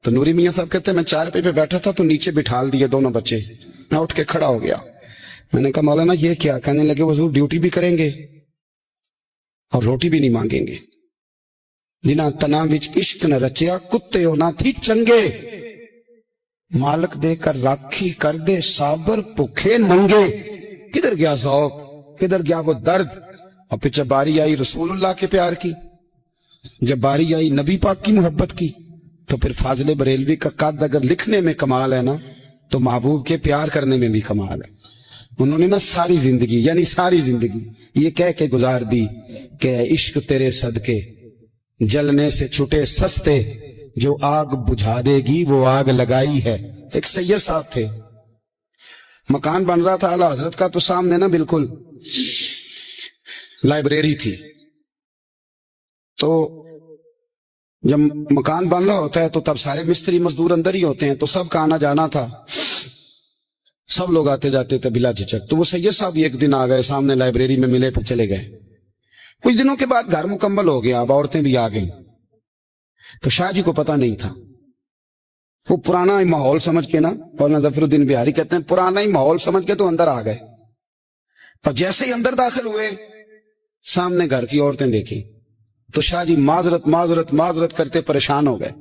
तो नूरी मियां साहब कहते हैं मैं चारपाई पे बैठा था तो नीचे बिठाल दिए दोनों बच्चे, मैं उठ के खड़ा हो गया। मैंने कहा मौलाना ये क्या? कहने लगे हुजूर ड्यूटी भी करेंगे और रोटी भी नहीं मांगेंगे। जिन्हां तना विच इश्क न रचिया कुत्ते हो ना थी चंगे, मालक देकर राखी कर दे साबर भुखे नंगे। किधर गया ज़ौक, किधर गया वो दर्द? और फिर जब बारी आई रसूलुल्लाह के प्यार की, जब बारी आई नबी पाक की मोहब्बत की, तो फिर फाजिल बरेलवी का कद अगर लिखने में कमाल है ना, तो महबूब के प्यार करने में भी कमाल है। उन्होंने ना सारी जिंदगी यानी सारी जिंदगी ये कह के गुजार दी कि इश्क तेरे सदके जलने से छुटे सस्ते, जो आग बुझा देगी वो आग लगाई है। एक सैयद साहब थे, मकान बन रहा था आला हजरत का, तो सामने ना बिल्कुल लाइब्रेरी थी। तो जब मकान बन रहा होता है तो तब सारे मिस्त्री मजदूर अंदर ही होते हैं, तो सबका आना जाना था, सब लोग आते जाते थे बिला झिझक। तो वो सैयद साहब एक दिन आ गए, सामने लाइब्रेरी में मिले, फिर चले गए। कुछ दिनों के बाद घर मुकम्मल हो गया, अब औरतें भी आ गई। तो शाह जी को पता नहीं था, وہ پرانا ہی ماحول سمجھ کے نا، مولانا ظفر الدین بہاری کہتے ہیں پرانا ہی ماحول سمجھ کے تو اندر آ گئے، اور جیسے ہی اندر داخل ہوئے سامنے گھر کی عورتیں دیکھی تو شاہ جی معذرت معذرت معذرت کرتے پریشان ہو گئے،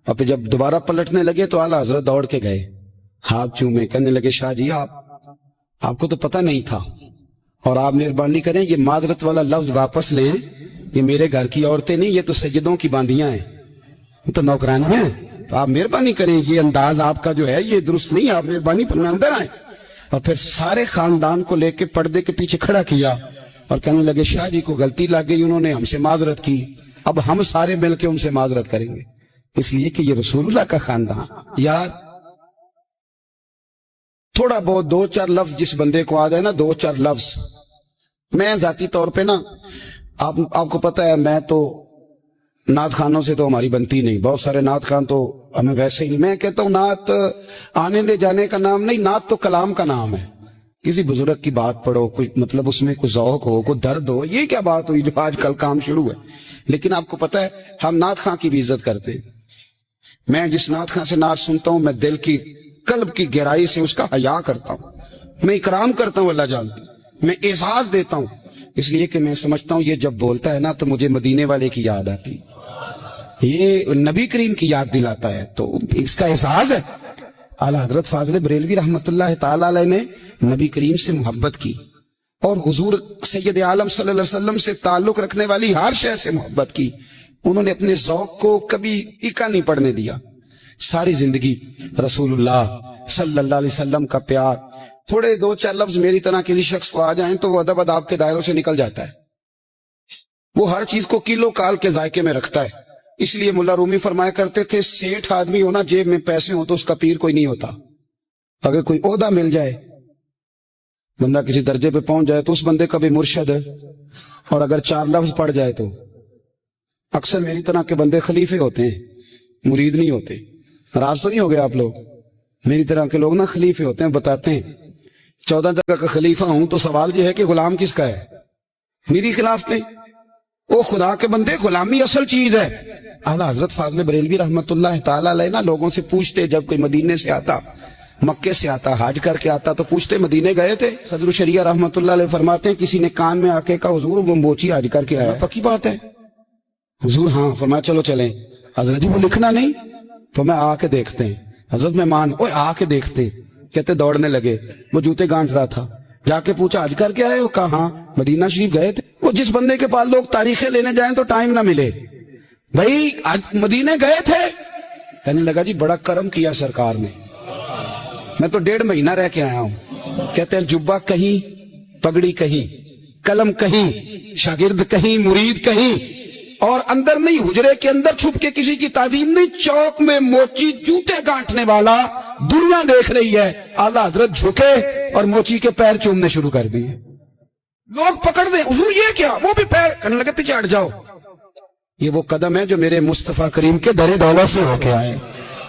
اور پھر جب دوبارہ پلٹنے لگے تو اعلیٰ حضرت دوڑ کے گئے، ہاتھ چومے، کہنے لگے شاہ جی آپ کو تو پتہ نہیں تھا، اور آپ مہربانی کریں یہ معذرت والا لفظ واپس لیں، یہ میرے گھر کی عورتیں نہیں، یہ تو سیدوں کی باندیاں ہیں، یہ تو نوکران ہیں، تو آپ مہربانی کریں، یہ انداز آپ کا جو ہے یہ درست نہیں، آپ مہربانی فرمائیں اندر آئیں۔ اور پھر سارے خاندان کو لے کے پردے کے پیچھے کھڑا کیا اور کہنے لگے شاہ جی کو غلطی لگ گئی، انہوں نے ہم سے معذرت کی، اب ہم سارے مل کے ان سے معذرت کریں گے، اس لیے کہ یہ رسول اللہ کا خاندان۔ یار تھوڑا بہت دو چار لفظ جس بندے کو آ جائے نا، دو چار لفظ، میں ذاتی طور پہ نا آپ کو پتہ ہے میں تو نعت خانوں سے تو ہماری بنتی نہیں، بہت سارے نعت خان تو ہمیں ویسے ہی نہیں، میں کہتا ہوں نعت آنے دے جانے کا نام نہیں، نعت تو کلام کا نام ہے، کسی بزرگ کی بات پڑھو، کوئی مطلب اس میں کوئی ذوق ہو، کوئی درد ہو، یہ کیا بات ہوئی جو آج کل کام شروع ہے۔ لیکن آپ کو پتہ ہے ہم نعت خان کی بھی عزت کرتے ہیں، میں جس نعت خان سے نعت سنتا ہوں میں دل کی قلب کی گہرائی سے اس کا حیا کرتا ہوں، میں اکرام کرتا ہوں، اللہ جانتا ہوں، میں اعزاز دیتا ہوں، اس لیے کہ میں سمجھتا ہوں یہ جب بولتا ہے نا تو مجھے مدینے والے کی یاد آتی، یہ نبی کریم کی یاد دلاتا ہے، تو اس کا احساس ہے۔ اعلیٰ حضرت فاضل بریلوی رحمۃ اللہ تعالی علیہ نے نبی کریم سے محبت کی، اور حضور سید عالم صلی اللہ علیہ وسلم سے تعلق رکھنے والی ہر شے سے محبت کی، انہوں نے اپنے ذوق کو کبھی ایکا نہیں پڑنے دیا، ساری زندگی رسول اللہ صلی اللہ علیہ وسلم کا پیار۔ تھوڑے دو چار لفظ میری طرح کسی شخص کو آ جائیں تو وہ ادب اداب کے دائروں سے نکل جاتا ہے، وہ ہر چیز کو کلو کال کے ذائقے میں رکھتا ہے، اس لیے ملا رومی فرمایا کرتے تھے سیٹھ آدمی ہونا جیب میں پیسے ہوں تو اس کا پیر کوئی نہیں ہوتا، اگر کوئی عہدہ مل جائے، بندہ کسی درجے پہ پہنچ جائے تو اس بندے کا بھی مرشد ہے، اور اگر چار لفظ پڑ جائے تو اکثر میری طرح کے بندے خلیفے ہوتے ہیں، مرید نہیں ہوتے، ناراض تو نہیں ہو گئے آپ لوگ، میری طرح کے لوگ نا خلیفے ہوتے ہیں، بتاتے ہیں 14 جگہ کا خلیفہ ہوں تو سوال یہ ہے کہ غلام کس کا ہے، میری خلافتیں، وہ خدا کے بندے غلامی اصل چیز ہے۔ اعلیٰ حضرت فاضل بریلوی رحمۃ اللہ تعالی علیہ نا لوگوں سے پوچھتے، جب کوئی مدینے سے آتا، مکے سے آتا، حج کر کے آتا تو پوچھتے مدینے گئے تھے؟ صدر الشریعہ رحمۃ اللہ علیہ فرماتے ہیں کسی نے کان میں آ کے کہا حضور وہ موچی حج کر کے آیا، پکی بات ہے حضور؟ ہاں۔ فرمایا چلو چلیں۔ حضرت جی وہ لکھنا نہیں؟ تو میں آ کے دیکھتے ہیں۔ حضرت مہمان اوے آ کے دیکھتے ہیں، کہتے دوڑنے لگے، وہ جوتے گانٹ رہا تھا، جا کے پوچھا حج کر کے آئے ہو؟ کہا ہاں۔ مدینہ شریف گئے تھے؟ وہ جس بندے کے پاس لوگ تاریخیں لینے جائیں تو ٹائم نہ ملے، بھائی مدینے گئے تھے؟ کہنے لگا جی بڑا کرم کیا سرکار نے، میں تو 1.5 مہینہ رہ کے آیا ہوں۔ کہتے ہیں جبہ کہیں، پگڑی کہیں، قلم کہیں، شاگرد کہیں، مرید کہیں، اور اندر نہیں، حجرے کے اندر چھپ کے کسی کی تعظیم نہیں، چوک میں موچی جوتے گانٹنے والا دنیا دیکھ رہی ہے، اعلیٰ حضرت جھکے اور موچی کے پیر چومنے شروع کر دیے، لوگ پکڑ دیں حضور یہ کیا، وہ بھی پیر، کہنے لگے پیچھے ہٹ جاؤ، یہ وہ قدم ہے جو میرے مصطفیٰ کریم کے در دولت سے ہو کے آئے،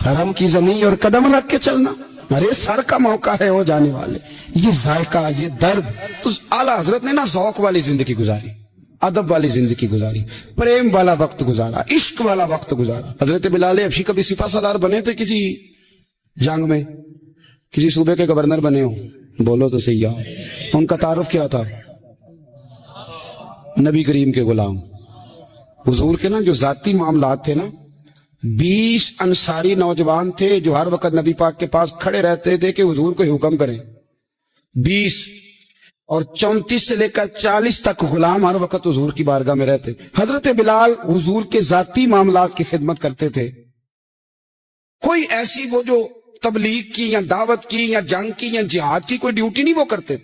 حرم کی زمین اور قدم رکھ کے چلنا، ارے سر کا موقع ہے ہو جانے والے، یہ ذائقہ، یہ درد، تو اعلیٰ حضرت نے نا ذوق والی زندگی گزاری، ادب والی زندگی گزاری، پریم والا وقت گزارا، عشق والا وقت گزارا۔ حضرت بلال حبشی کبھی سپاہ سالار بنے تھے کسی جنگ میں، کسی صوبے کے گورنر بنے ہو؟ بولو تو صحیح ہے۔ ان کا تعارف کیا تھا؟ نبی کریم کے غلام، حضور کے نا جو ذاتی معاملات تھے نا، 20 انصاری نوجوان تھے جو ہر وقت نبی پاک کے پاس کھڑے رہتے تھے کہ حضور کو حکم کریں، 20، اور 34 سے لے کر 40 تک غلام ہر وقت حضور کی بارگاہ میں رہتے۔ حضرت بلال حضور کے ذاتی معاملات کی خدمت کرتے تھے، کوئی ایسی وہ جو تبلیغ کی یا دعوت کی یا جنگ کی یا جہاد کی کوئی ڈیوٹی نہیں وہ کرتے،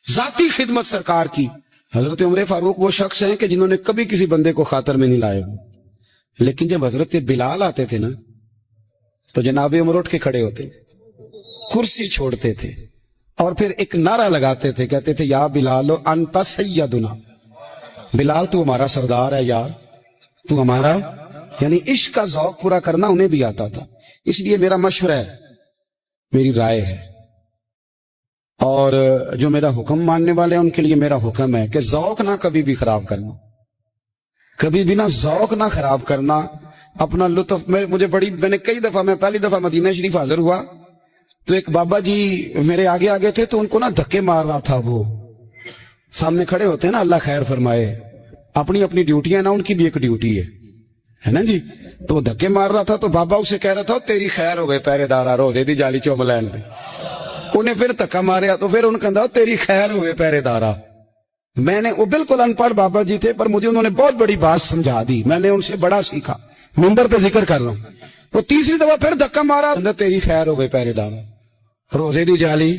ذاتی خدمت سرکار کی۔ حضرت عمر فاروق وہ شخص ہیں کہ جنہوں نے کبھی کسی بندے کو خاطر میں نہیں لائے، لیکن جب حضرت بلال آتے تھے نا تو جناب عمر اٹھ کے کھڑے ہوتے، کرسی چھوڑتے تھے، اور پھر ایک نعرہ لگاتے تھے، کہتے تھے یا بلال انت سیدنا، بلال تو ہمارا سردار ہے یار، تو ہمارا، یعنی عشق کا ذوق پورا کرنا انہیں بھی آتا تھا۔ اس لیے میرا مشورہ ہے، میری رائے ہے، اور جو میرا حکم ماننے والے ہیں ان کے لیے میرا حکم ہے کہ ذوق نہ کبھی بھی خراب کرنا، کبھی بھی نہ ذوق نہ خراب کرنا، अपना लुत्फ मैंने कई दफा, मैं पहली दफा मदीना शरीफ हाजिर हुआ तो एक बाबा जी मेरे आगे आगे थे, तो उनको ना धक्के मार रहा था। वो सामने खड़े होते हैं ना, अल्लाह खैर फरमाए, अपनी अपनी ड्यूटी है ना, उनकी भी एक ड्यूटी है ना जी। तो वो धक्के मार रहा था, तो बाबा उसे कह रहा था तेरी खैर हो गए पहरेदारा, रोजे दी जाली चुम लैन दे। उन्हें फिर धक्का मारिया तो फिर उन्हें कहता तेरी खैर हो गए पहरेदारा। मैंने, वो बिल्कुल अनपढ़ बाबा जी थे, पर मुझे उन्होंने बहुत बड़ी बात समझा दी, मैंने उनसे बड़ा सीखा, मिंबर पे जिक्र कर रहा हूं। वो तीसरी दफा फिर धक्का मारा, तेरी खैर हो गई पहरेदारा, रोजे दी जाली।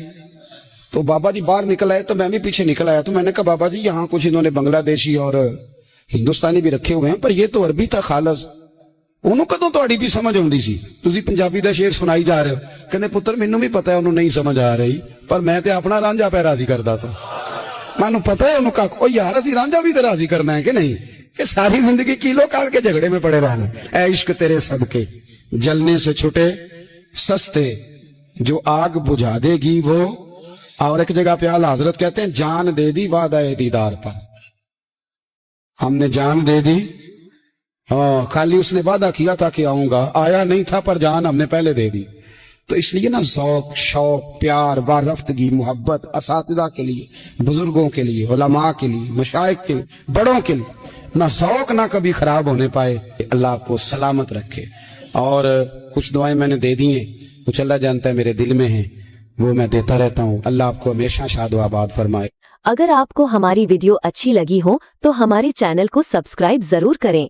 तो बाबा जी बाहर निकल आए, तो मैं भी पीछे निकल आया। तो मैंने कहा बाबा जी यहाँ कुछ इन्होंने बांग्लादेशी और हिंदुस्तानी भी रखे हुए हैं, पर ये तो अरबी था खालस। ਉਹਨੂੰ ਕਦੋਂ ਤੁਹਾਡੀ ਵੀ ਸਮਝ ਆਉਂਦੀ ਸੀ? ਤੁਸੀਂ ਪੰਜਾਬੀ ਦਾ ਸ਼ੇਰ ਸੁਣਾਈ ਜਾ ਰਹੇ ਹੋ। ਕਹਿੰਦੇ ਪੁੱਤਰ ਮੈਨੂੰ ਵੀ ਪਤਾ ਹੈ ਉਹਨੂੰ ਨਹੀਂ ਸਮਝ ਆ ਰਹੀ, ਪਰ ਮੈਂ ਤੇ ਆਪਣਾ ਰਾਂਝਾ ਪੈ ਰਾਜ਼ੀ ਕਰਦਾ ਸੀ। ਮੈਨੂੰ ਪਤਾ ਹੈ ਉਹਨੂੰ ਕੱਖ, ਉਹ ਯਾਰ ਅਸੀਂ ਰਾਂਝਾ ਵੀ ਤੇ ਰਾਜ਼ੀ ਕਰਨਾ ਹੈ ਕਿ ਨਹੀਂ? कि सारी जिंदगी किलो काल के झगड़े में पड़े रहना। ऐ इश्क तेरे सदके जलने से छुटे सस्ते, जो आग बुझा देगी वो। और एक जगह पे आला हजरत कहते हैं जान दे दी वादा दीदार पर, हमने जान दे दी। हाँ, खाली उसने वादा किया था कि आऊंगा, आया नहीं था, पर जान हमने पहले दे दी। तो इसलिए ना ज़ौक़, शौक, प्यार, वारफ्तगी, मोहब्बत असातिज़ा के लिए, बुजुर्गों के लिए, उलमा के लिए, मशाइख के लिए, बड़ों के लिए, ना ज़ौक़ ना कभी खराब होने पाए। अल्लाह आपको सलामत रखे। और कुछ दुआएं मैंने दे दी हैं, कुछ अल्लाह जानता है मेरे दिल में है, वो मैं देता रहता हूँ। अल्लाह आपको हमेशा शाद व आबाद फरमाए। अगर आपको हमारी वीडियो अच्छी लगी हो तो हमारे चैनल को सब्सक्राइब जरूर करें।